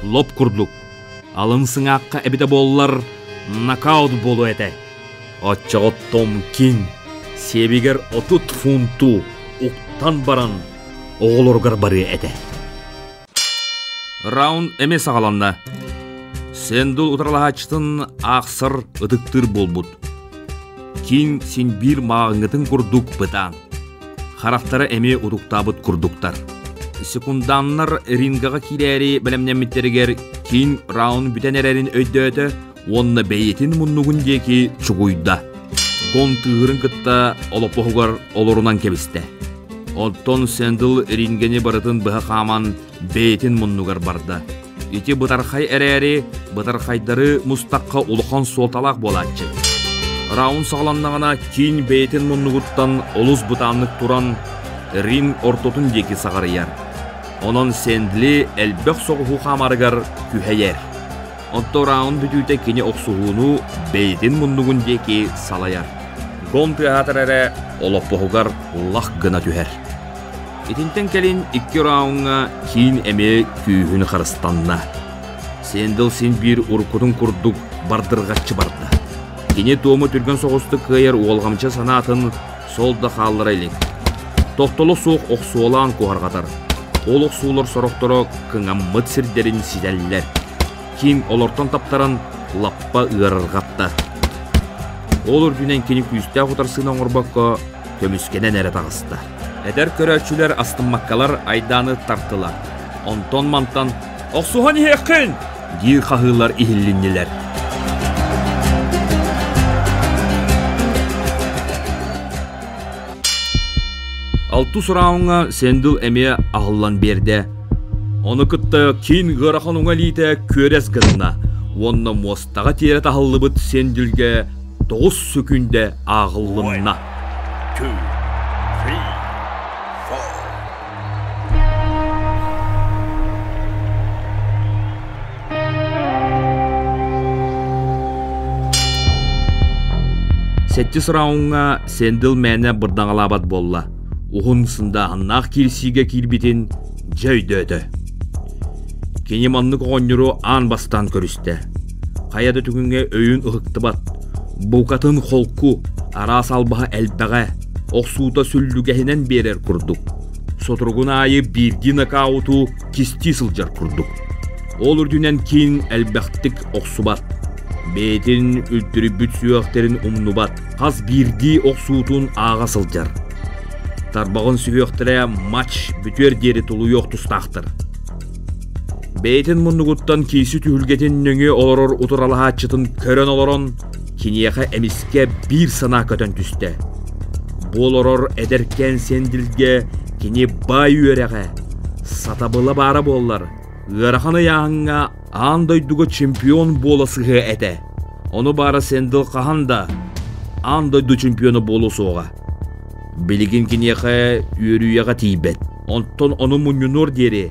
Лоп күрдік. Алынсың аққа әбіде болылар нокаут болу әті. Отчығы Том Кин себегер 30 фунту ұқтан баран оғылырғар бары әті. Раунд әмес ағаланды. Сенділ ұтыралағачтың ақсыр ұдықтыр болбуд. Кин сен бір мағыңытын күрдік бұтан. Харақтары әме ұдықтабыт күрдіктар. Секунданнар рингаға келері білімнеміттерігер Кин раунд бүтен әрерін өйді-өті, онны бәйетін мұннығындекі чүгүйді. Гон тығырын күтті олопығығар олырынан кебісті. Оттон Сенділ рингені барытын бұға қаман бәйетін мұннығар барды. Ити бұтарқай әрәрі, бұтарқайдары мұстаққа ұлықан солталақ болатчы. Раунд сағаланнағына Кин бәйетін мұннығыттан олыз бұтанлық туран ринг ортотын декі сағарыяр. Онын Сенділі әлбәқ соғығы қамарығар күхәйер. Отто раунд бүтүйті кені оқсуғыну бәйетін мұннығын декі салаяр. Гон пүйәтір әрі олып бұғығар лақ ғына түхәр. Етінтен кәлін 2 раундға Кин әме күйігін қарыстанна. Сенділ сен бір ұрқудың күрдік бардырғатчы барды. Кене туымы түрген соғысты күйер олғамча санатын солда қалыр айлек. Тоқтылы соқ оқсуолан көғарғатар. Ол оқсуылыр сұрықтыры күңаммыт сірдерін сидәлілер. Кин олортан таптаран лаппа ұғарырғатты. Ол үрдінен кені күйісті ағытарсына ғырбаққа көміскенен әрі тағысты. Әдер көрәтшілер астыммаққалар айданы тартылар. Онтон мантан «Оқсуған еқін!» дейір қағылар ихіліннелер. Алту сұрауыңа Сенділ әме ағылан берді. Оны күтті Кин ғырақан оңалейді көрәс ғырына. Онны мостаға тері тағылы бұд Сенділге 9 сөкінде ағылынна. 2, 3, 4. Сәттіс рауынға Сенділ мәні бірдаңалабат болла. Уғынсында аннақ келсіге келбетін жөйді өті. Кенеманны қоғыныру ан бастан көрісті. Қаяды түгінге өйін ұғықты бат. Бұқатын қолку, арас албаға әлбәға, оқсуыта сүллігәхінен берер күрдік. Сотырғын айы бірді нокауту кисти сылжар күрдік. Ол үрдінен кейін әлбәқтік оқсу бат. Бейтін үлтірі бүт сүйіқтерін ұмны бат. Қаз бірді оқсуытын аға сылжар. Тарбағын сүйіқтірі матч бүтер дері тұлы йоқ тұстақтыр. Бейтін мұнығыттан кейсі түйілгетін нөңе оларыр ұтыралыға чытын көрін оларын кенияға әміске бір сана көтін түсті. Бұл орыр әдеркен Сенділге кене бай үйереға сатабылы бары болар. Ғарақаны яғыңа андайдығы чемпион боласығы әті. Оны бары Сенділ қағанда андайды чемпионы болу соға. Білігін кенияға үйерүйеға тейбет. Онтон оны мұныныр дері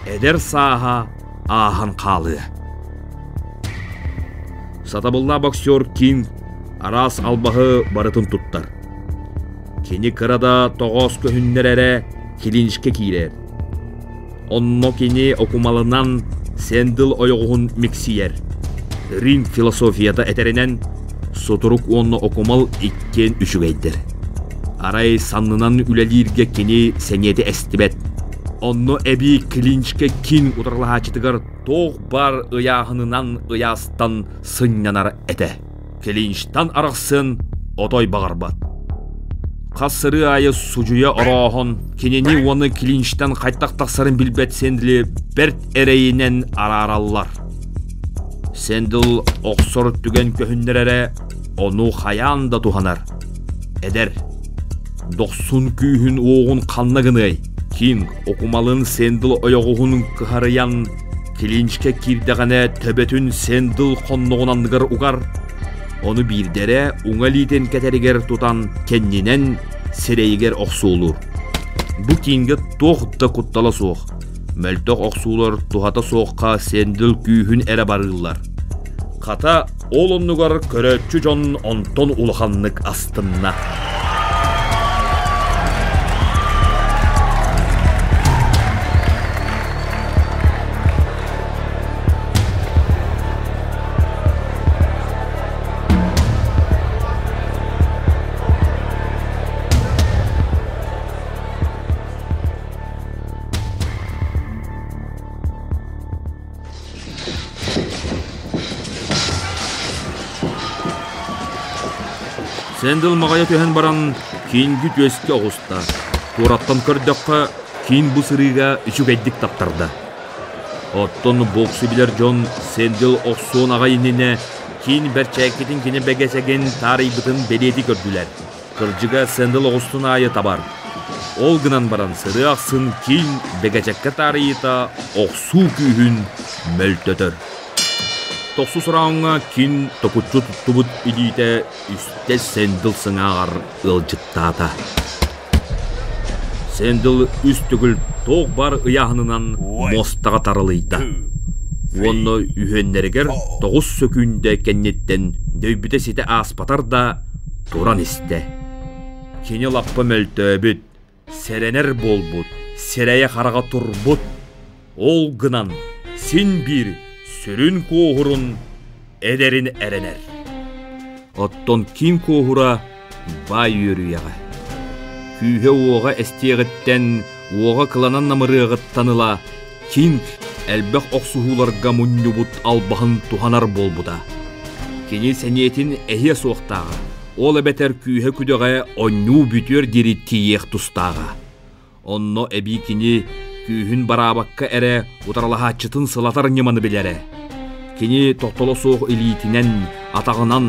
әдер саға ағын қалы. Сатабылна боксер Кин арас албағы барытын тұттар. Кені қырада 9 көхіннер әрі келінішке кейлер. Онно кені окумалынан Сенділ ойығын мексиер. Ринг философията әтерінен сотырук онны окумал 2-3 Арай саннынан үлелерге кені сәнеті әстібет. Онно әбі клинчке Кин ұтырлаға чытығыр тоқ бар ұяғынынан ұястан сыннанар әті. Клинчтан арақсын отой бағарбат. Қасыры айы сұжуя орағын, кенені оны клинчтан қайттақ-тақсарын білбет Сенділі бәрт әрейінен араралар. Сенділ оқсор түген көхіндер әрі оны қаян да туғанар. Әдер, 90 күйін оғын қанна гынай. Кинг окумалын Сэндл ойоғуғын кыхарыян, келинчке кирдегане төбөтүн Сэндл конногунандыгар угар. Оны бирдере уңалитен кетеригер тутан кеннинен сирейгер оксуулур. Бу кинге тоғытта куттала соқ. Мөлтөк оксуулар тухата соққа Сэндл күйін әрі барылар. Қата ол оннугар көрөтчү жон онтон улханнык астынна. Сэндл мағая төһен баран кинги төске оғыста. Тураттан көрдөкқа кин бұсырыға үчүгәйдік таптарда. Оттон боксы билер жон Сэндл оқсуын ағайыніне кин бәрчәкетін кені бәгесеген тарайбытын белеті көрділер. Кыржыға Сэндл оғыстын айы табар. Ол гынан баран сыры ақсын кин бәгесекке тарайыта оқсу күйін мөлтөтір. Тоқсу сұрауыңа кин токутчу туттубут илите үсте Сэндл сыңағар ылжыттата. Сэндл үстігіл тоқ бар ұяғынынан мостаға тарылыйта. Оны үйеннергер 9 сөкүнде кеннеттен дөйбіте сете аспатар да туран істе. Кені лаппы мөлтөбіт, серенер болбут, серeye қараға турбут. Ол гынан син бір сүрін коғырын әдерін әренер. Оттон кин коғыра бай үйіріяға. Күйе оға әстеғіттен оға қыланан намырығыттаныла кин әлбәқ оқсуғыларға мұнныбут албағын туханар болбуда. Кені сәниетін әйе соқтаға. Ол әбәтер күйе күдіға онну бүтер дері тиеқ тұстаға. Онно әбі кені күйін барабаққа әрі ұтаралаға чытын сылатар неманы білері. Кені тоқтолы соқ элитінен, атағынан,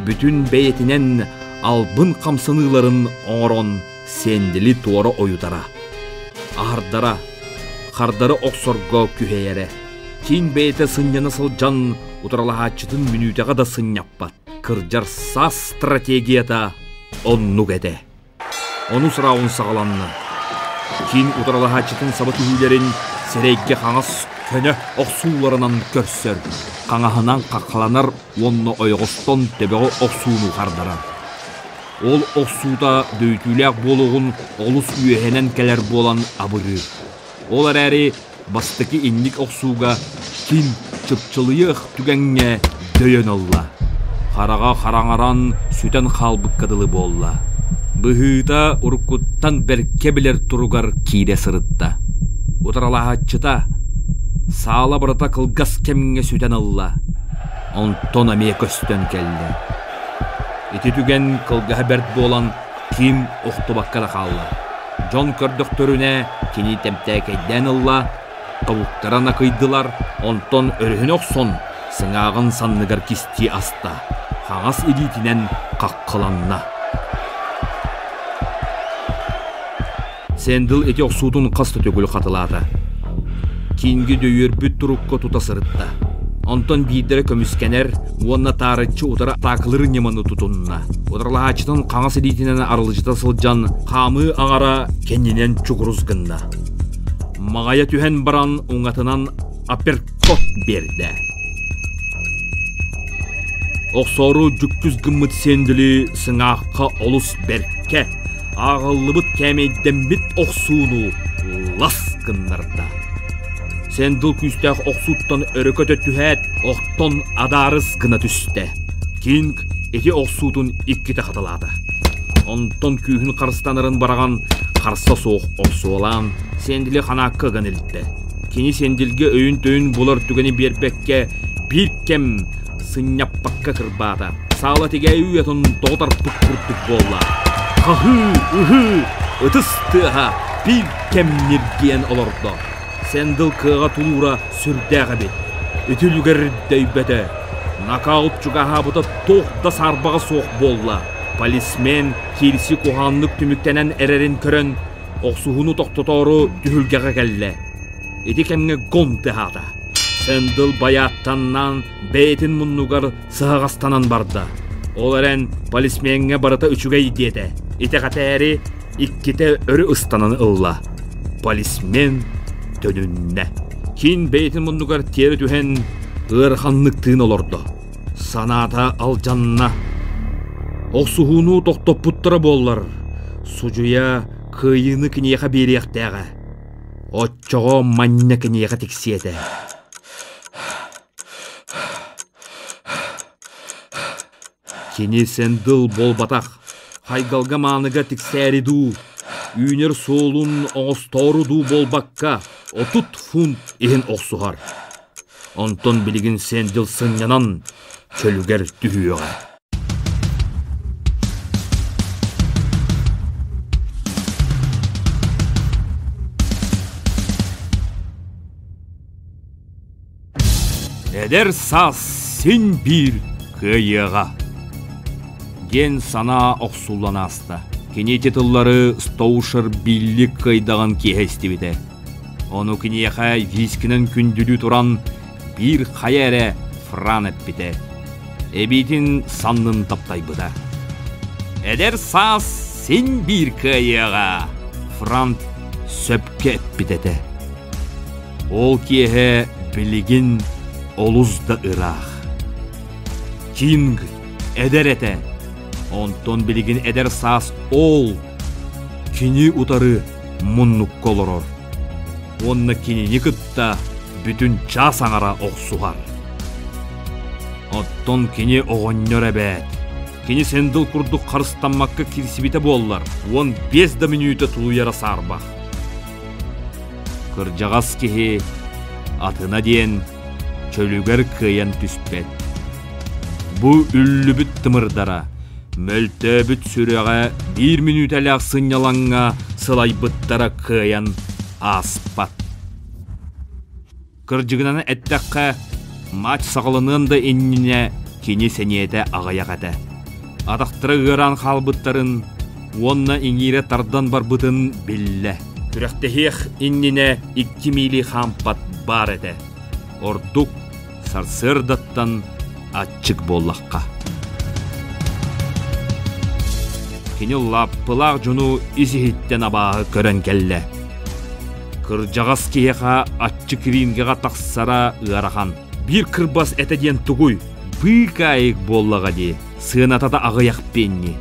бүтін бәйетінен албын қамсыныларын оңырон Сэндли туары ойутара. Ағардара, қардары оқсорго күхейері. Кин бәйеті сынjаны сылжан ұтаралаға чытын мүнютеға да сынняппат. Кыржар сас стратегията оннук әді. Оны сұрауын сағаланны. Кин ұтаралаға чытын сабыт үйілерін серейге қаңас көне оқсуларынан көрсір. Қаңағынан қаққаланар онны ойғыстон төбеғі оқсуыны қардарар. Ол оқсуда дөйтіләк болуғын олыс үйәхенен кәлер болан абырыр. Ол әрі бастықы инлік оқсуға кин чыпчылыйық түгенге дөйен олла. Қараға қараңаран сүтен қалбық қадылы болла. Бұхыта ұрқыттан бәрке білер тұруғар кейде сырытта. Отыралаға чыта, сала бұрата қылғас кеміңе сүтен олла. Онтон әме көстен келді. Эти түген қылға бәрт болан ким оқты баққада қалла. Жон көрдіқтөріне кені тәмтәкәйден олла. Қауықтарана қыйдылар, онтон өрігін оқсон, сыңағын санныгар кисти аста. Қағас элитінен қаққыланна. Сэндл эти оқсудың қасты төгілі қатылады. Кинги дөйір бүт тұрыққа тута сырытта. Онтон бейдері көміскенер, онна тарытчы ұтара тақылыры неманы тұтынна. Ұтарлағачытын қаңас элитінен арылжыта сылжан қамы аңара кенненен чүгірізгінна. Мағая түхен баран оңатынан апперкот берді. Оқсору жүккіз гымыт Сэндли сыңаққа олыс берке. Ағылыбыт кәмейден бит оқсуыну ласқынларда. Сэндл күстәқ оқсуттан өрекөті түхәт, оқтон адарыз гына түсті. Кинг эти оқсутын иккеті қатылады. Онтон күйін қарыстанырын бараған қарса соқ оқсуылан Сэндли қанаққа ғанылды. Кені Сэндлге өйін-төйін болар түгені бербекке бір кем сынняппаққа кірбады. Сала тегей үйетін доғдар бұқ-құрттық болла. Қағы, ұтыстыға бір кем нерген олырды. Сэндл кыға тулура сүрдәға бет. Үтілігер дөйбәді. Накаут чугаға бұта тоқта сарбаға соқ болла. Полисмен кирси куханлык түмүктенен эрерин көрөн, оксуһуну токтотору түһүлгеге келле. Эти кемге гон тыхата. Сэндл баяттаннан бейтин муннугар сыгагастанан барда. Ол эрен полисменге барыта үчүгей диете. Ите катери икките өрү ыстанан ылла. Полисмен төнүнне. Кин бейтин муннугар тери түһен ырханлыктыын олордо. Саната алжанна. Оксуһуну токтоппуттара боллар. Сужуя кыйыны кинеха берияқтаға. Отчоғо манна кинеха тиксиете. Кини Сэндл болбатақ. Хайгалга маныга тиксәриду. Үйнер солун оңосторуду болбакка. 30 фунт ихин оксуғар. Онтон билигин Сэндл сынянан чөлүгер түхүйөға. Эдер сас сен бир кыйыға. Ген сана оксуллана аста. Кенети тыллары стоушыр биллик кайдаган киһести бите. Ону кинеха вискинен күндүлү туран бир хайере фран эппите. Эбитин саннын таптай быда. Эдер сас сен бир кыйыға. Франт сөпке эппитете. Ол киһе билигин олузда ырах. Кинг эдер эте. Онтон билигин эдер сас ол. Кини утары муннук колорор. Онна кинини кытта бүтүн час аңара оксугар. Оттон кини оғоннор эбет. Кини Сэндл курдук карыстанмакка кирсибите боллар. 15 минута тулуяра сарбах. Кыржагас кихи атына диен чөлүгер кыян түспет. Бу үллүбүт тымырдара, мөлтөбүт сүрөға 1 минут әлі сыняланға сылайбыттара кыян аспат. Кыржыгынан әттәққа мач сағылынында еніне кені сенеті ағаяғады. Адақтыры ғыран қалбыттарын, онна еңере тардан бар бұтын білі. Күрәқтехех еніне 2 мили хампат бар еді. Ордук сарсырдаттан атчык боллаққа. Кені лаппылақ жуну изихиттен абағы көрін келі. Кыржағас кейеға атчык рингеға тақсара ұғарахан. Бір кырбас әтеден тұғуй, бұйк айық боллаға де, сығынатада ағаяқ бенні.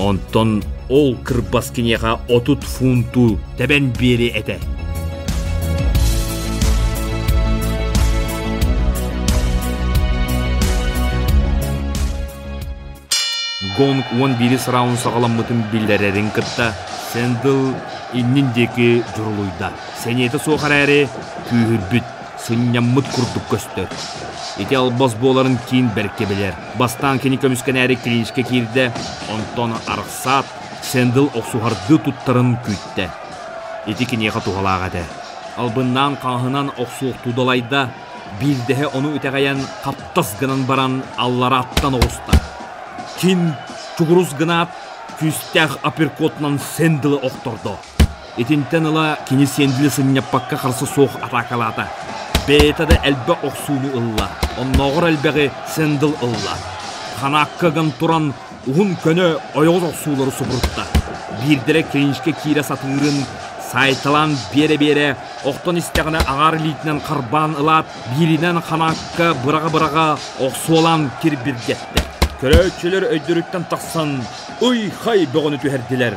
Онтон ол кырбас кенеға 30 фунту тәбен бері әті. Гонг 11 раунд сағаламмытын білдерерін кытта, Сэндл инниндекі жұрылуйда. Сенеті соқар әрі күйірбіт, сынняммыт күрдік көстір. Эти албас боларын кейін бәрікке білер. Бастан кені көміскен әрі клинишке кирді, онтон арықсат, Сэндл оқсуғарды тұттарын күйтті. Эти кенеға туғалағады. Албыннан қаңғынан оқсуық тудалайда, білдігі оны үтеғаян қаптас гынан баран аллара аттан оғыста. Кин чугуруз гынат күстәх апперкотнан Сэндлы оқтырды. Этинтен ыла кини Сэндлы сынняппакка қарсы соқ атакалата. Бейтады әлбі оқсулы ылла. Оннағыр әлбіғі Сэндл ылла. Қанаққығын туран ұғын көні ойғыз оқсулары сұбыртта. Бірдері керіншке кире сатырын сайтылан бере-бере оқтан істеғіне ағар лейтінен қарбан ылат, бірінен қанаққа бұраға оқсуалан кер-бір кетті. Көрәтшілер өйдіріктен тақсан, ұй-хай бұғыны түхерділер.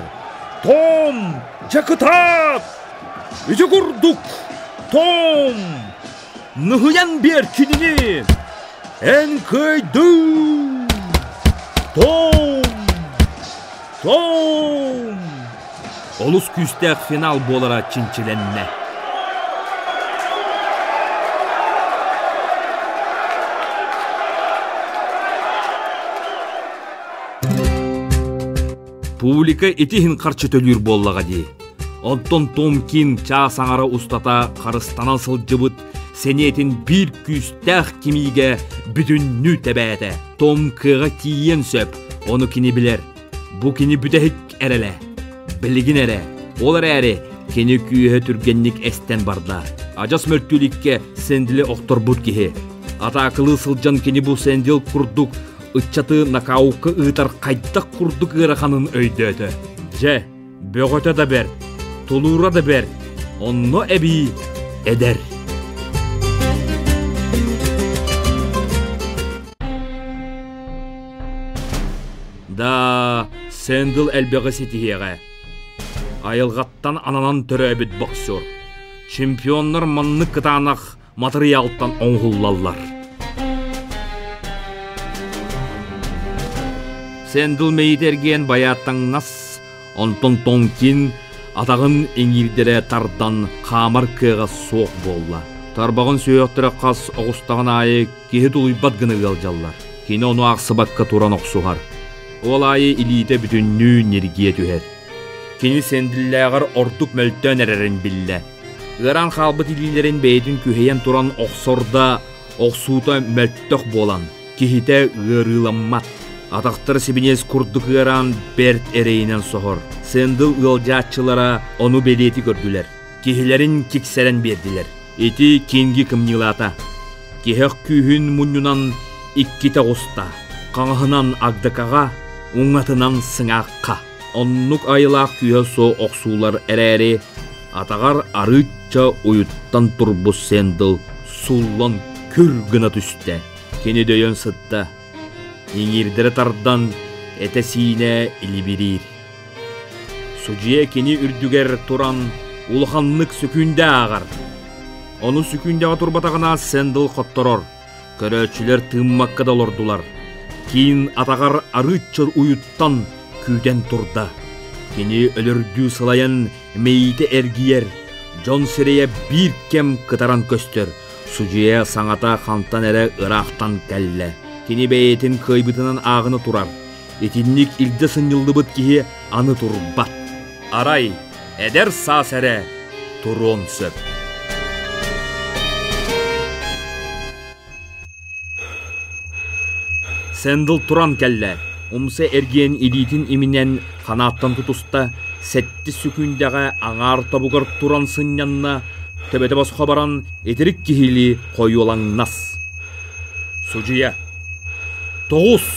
Том! Жакытат! Үжі күрдік! Том! Нұғыян бер кеніне! Ән көйді! Том! Том! Олыс күстәк финал болара чинчіленне. Публика етихін қарчы төлір боллаға де. Онтон Том Кин ча саңара устата қарыстана сылжыбыт, сенетін бір күстәқ кемиге бүтінні тәбәді. Том кыға киен сөп, оны кені білер. Bu kini bütehik erele, bilgin ere, olar eri kini kүйе түргенник эстен барда. Ажас мөлттүүлікке сенділі оқтор бұд кеhe. Ата акылы сылжан кини бу сендил курдук, ытчаты накауқы ыйтар қайттақ курдук ыраханын өйдөді. Же, бөгөтө да бер, тулура да бер, онно эби эдер. Да, сендил әлбеғі сетихеға. Айылғаттан ананан түрі әбіт боксер. Чемпионлар манны кытанақ материалттан оңғыллалар. Сендил мейтерген баяттан нас, онтон тонкин атағын еңирдері тардан қамар кыға соқ болла. Тарбағын сөйіқтірі қас оғыстағын айы кехет ұлайбат гыны ғалжалар. Кені оны ақсыбаққа туран оқсуғар. Ол айы илейді бүтіннүү нергие түхер. Кені сенділләғір ордук мөлттен әрерін білі. Ғыран қалбыт илилерін бәйдің күхейен туран оқсорда, оқсуыта мөлттіқ болан. Кехите ғырыламмат. Атақтыр сибінес күрдік ғыран бәрт әрейінен соғыр. Сенділ ғылжатчылара оны белеті көрділер. Кехелерін кексерен берділер. Эти кенгі кімнилата. Кехек күйін мұнюнан икките ғуста. Қаңғынан агдықаға, оңатынан сыңаққа. Оннук айылақ күйе со оқсулар әрәрі, атағар арытча ойыттан турбус сенділ суллан күргіна түсті. Кені дөйен сытта, еңердері тардан әтәсіне илибирир. Сужия кені үрдігер туран улханлык сүкүндә ағар. Оны сүкүндәға турбатағына сенділ қотторор, көрөчілер тыммаққа долордулар. Кейін атағар арытча ойыттан күйден турда. Кені өлірді сылайын мейті әргиер. Жон сірее бір кем кытаран көстер. Сужия саңата қантан әрі ырақтан кәлі. Кені бәйетін көйбітінен ағыны турар. Етінник илді сынылды бұд кеге аны турбат. Арай, әдер сас әрі турон сөп. Сенділ туран кәлі. Умсы әрген илитин иминен қанаттан тұтыста, сәтті сүкіндіға аңар табуғар туран сынянна, төбеті бас қабаран етерік кехілі қойы олаң нас. Сужия, тоғыз,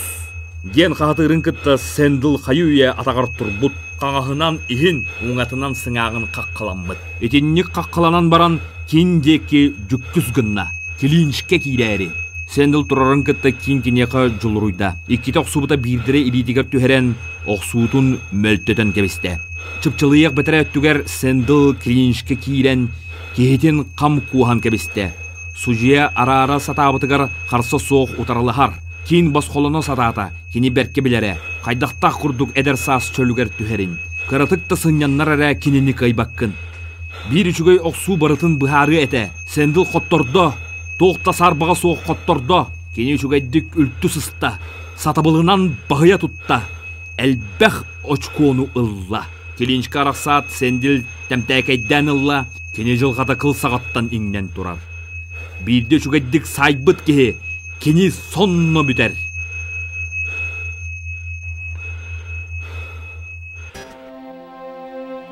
ген қағатырын кітті сенділ қайуе атағар тұрбұт, қағағынан ихін оңатынан сыңағын қаққаламмыд. Етеннік қаққаланан баран кендекі жүккізгінна, келіншке кейләрі. Сенділ тұрарын кітті кең-кенеқа жылыруйда. Иккеті оқсуыта бірдері илидігер түхерен оқсуытын мөлттетен кебісті. Чыпчылыяқ бітірі өттігер сенділ келіншке кейлен кейтен қам куған кебісті. Сужия ара-ара сатабытығар қарсы соқ ұтарылығар. Кейін бас қолыны сатата, кені бәрке білері. Қайдақтақ құрдық әдер сас чөлігер түхерін. Қыратықта сыняннар әрі кенені қайбаққын. Bir üçügöy оқсу барытын бұхары әті. Сенділ қотторды. Тоқта сарбаға соқ қотторды, кені үшігайдік үлтті сыста, сатабылынан бағыя тұтта, әлбәқ очкону ылла. Келіншкі арақсат сенділ тәмтәкәйдән ылла, кені жылғада қыл сағаттан иңнен тұрар. Бірде үшігайдік сайбыт кеге, кені сонны бүтер.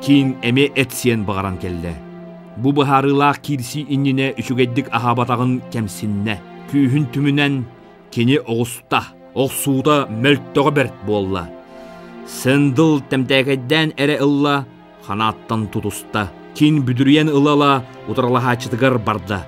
Кейін әме әтсен бағаран келді. Бу бұхарылақ кирси инніне үшігеддік ахабатағын кәмсінне. Күйін түмінен кені оғыста, оғсуда мөлттіғі бәрт болла. Сындыл тәмдәгәддән әрі ылла, қанаттан тұтыста. Кен бүдірген ылала ұтыралаға чытығар барда.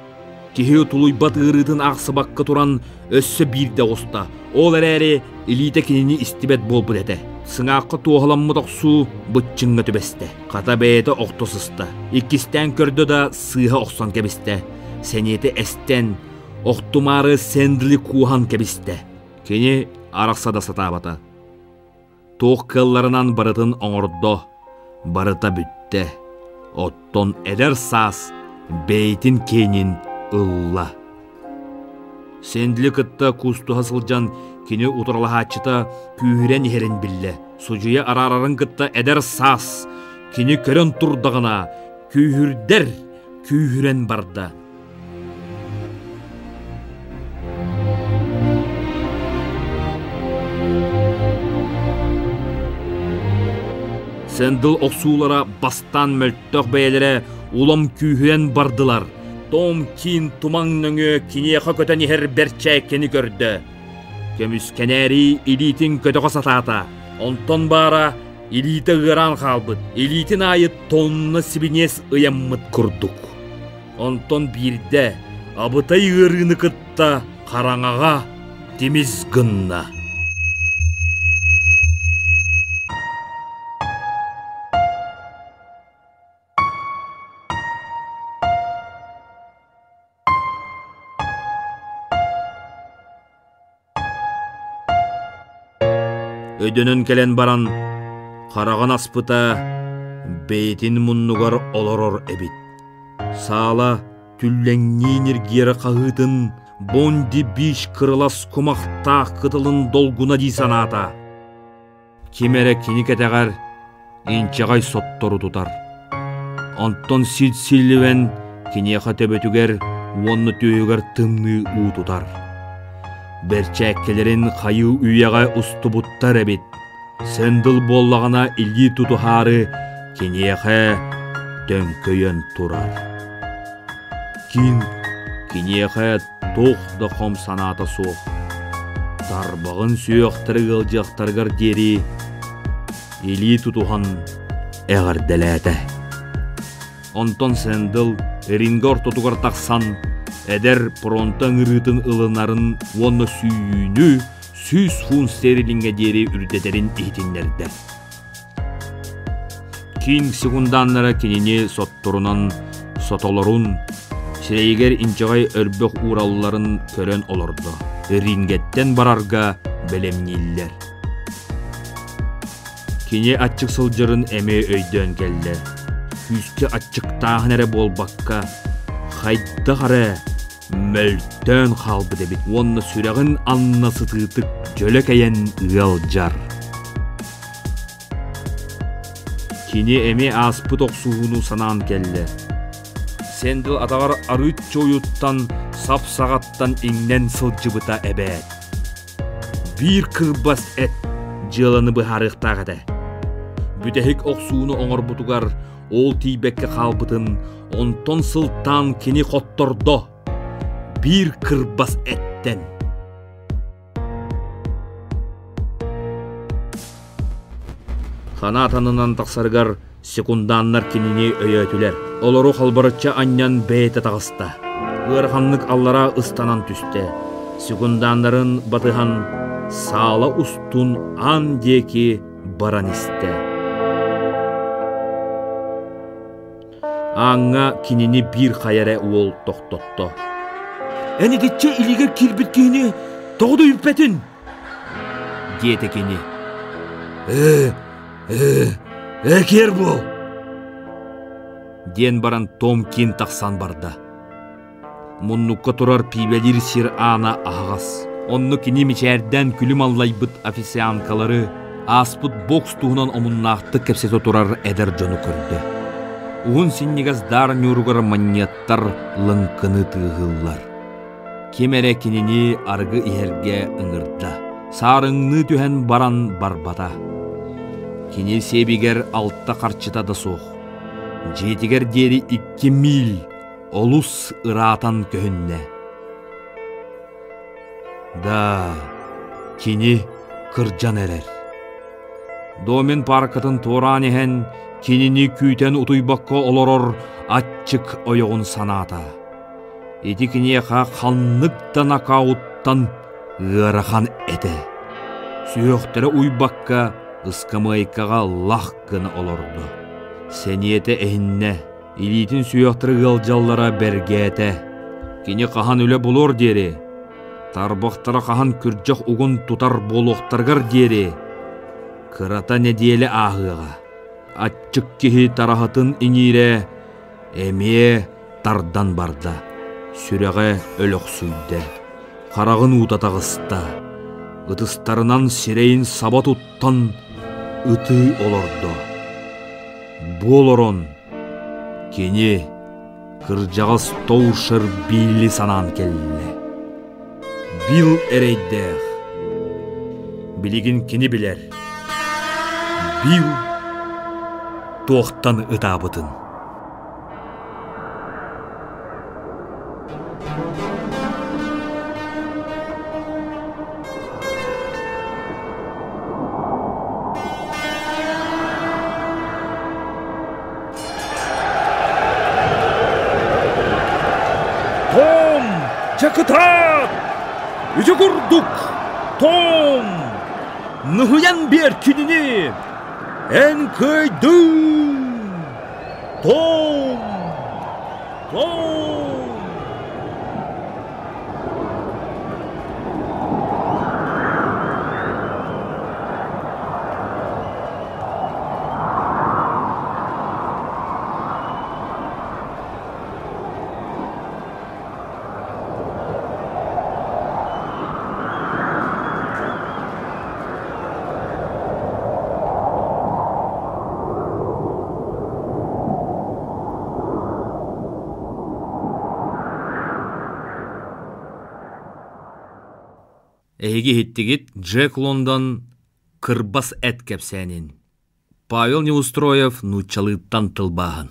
Кехе тұлуй бат ұрытын ақсыбаққы тұран өссі бірде оста. Ол әрі илейті кенені істібет бол бұдәді. Сыңаққы туғыламмыдық су бұтчыңғы түбесті. Қата бәйеті оқтысысты. Иккістен көрді да сыға оқсан кәбісті. Сәнеті әстен, оқтымары сәнділі куған кәбісті. Кені арақсада сатабата. Тоқ кылларынан барытын оңырды. Барыта бүтті. Оттон әдер сас бәйтін кенін ылла. Сәнділі кытта кусту хасылжан кені ұтыралағачыта күйірен ерін білі. Сужия арарарын кытта әдер сас, кені көрін тұрдығына күйірдер күйірен барды. Сендыл оксуулара бастан мөлттөк бәйелері улам күйхен бардылар. Том кин тумаң нөңі кинеха көтен ихер берчәккені көрді. Көміскенәри илитин көтіға сатата. Онтон бара илиті ғыран қалбыд. Илитин айы тонны сибинес ұяммыт күрдік. Онтон бірді абытай ғырыны кытта қараңаға теміз гынна. Өдөнөн келен баран, қараған аспыта бейтін мұннығар олорор әбит. Сала түлленненер гері қағытын, бонди биш кырылас кумақтақ қытылын долгуна дей саната. Кемері кенекетеғар, инчағай соттору тұтар. Антон силсилівен кенеға төбетігер, онны түйігер тымны у тұтар. Берчәккелерін қайы үйеға ұстыбыттар әбет. Сенділ боллағына илги тұтухары кенеға төнкөйен тұрар. Кенеға тоқты қом санаты соқ. Тарбағын сүйіқтірі ғылжақтарғар дері илги тұтуған әғір дәләті. Онтон сенділ рингор тұтуғар тақсан Эдер пронтан ырытын ылынарын онны сүйіні сүз фун стерилинге дері үрдетерін итинлерді. Кин секунданнара кеніне сотторунан сотолорун сирейгер инчағай өрбөк уралларын көрен олорды. Рингеттен барарға белемниллер. Кене атчық сылжырын әме өйден келді. Күсті атчықтағын әрі болбаққа қайда қары мөлтөн қалбы дебит. Онны сүрәғін аннасы тыытык жөлік әйен ұғалжар. Кене әме аспыт оқсуғыну санаан келді. Сенділ атағар арыт чойуттан сап сағаттан еңнен сылжыбыта әбәт. Bir кырбас әт жыланы бұхарықтағыды. Бүтәхік оқсуғыну оңыр бұтуғар ол тейбәкке қалбытын онтон сылтан кені қоттордо. Bir кырбас әттен. Қанатанынан тақсарғар секунданнар кеніне өйетілер. Олару қалбарытча аннян бәйті тағыста. Ғырханлық аллара ұстанан түсті. Секунданнарын батыған сала устун ан деки баран істі. Аңа кеніне бір қайары ол тоқтотты. Әне кетче илигер кирбіткені тоғды үппетін. Деті кені. Әкер бол. Ден баран том кен тақсан барды. Мұннуққа тұрар пибелер сир ана ағас. Онны кені мечәрден күлім аллай бұт офисианкалары аспыт бокс туғынан омыннақты кепсеті тұрар әдір жоны көрді. Уғын сеннегіз дар нүргір манияттар лыңқыны тығылар. Кемере кенені арғы иерге ұңырда. Сарыңны түйен баран барбата. Кене себегер алтта қарчытады соқ. Жетігер дері 2 мил олус ыратын көхінне. Да, кене кыржан әрер. Домен паркатын торан ехен кенені күйтен ұтуйбаққа олорор атчык ойығын саната. Эти кенеха қалнықтан акауттан ғырахан әті. Сүйіқтері уйбаққа ысқамайкаға лаққыны олорды. Сәниеті әйінне, илитін сүйіқтері ғылжаллара бәргеті. Кене қахан өлі болор дері. Тарбақтары қахан күрджақ ұғын тұтар болуқтарғар дері. Кырата неделі ағыға. Атчық кехи тарахатын инире әме тардан барда. Сүрәғі өліқ сүйді. Қарағын ұтатағыста. Үтістарынан сирейін сабат ұттан үті олорды. Болорон. Кене кыржағыз тоушыр билі санан келі. Бил әрейдәғ. Білігін кені білер. Бил тоқтан ытабытын. Том! Чакытат! Үжі күрдік! Том! Нұхыян бер күніне! Ән көйдің! Том! Том! Эйге хиттигит Джек Лондон кырбас әт кәпсәнин. Павел Неустроев нучалыттан тылбағын.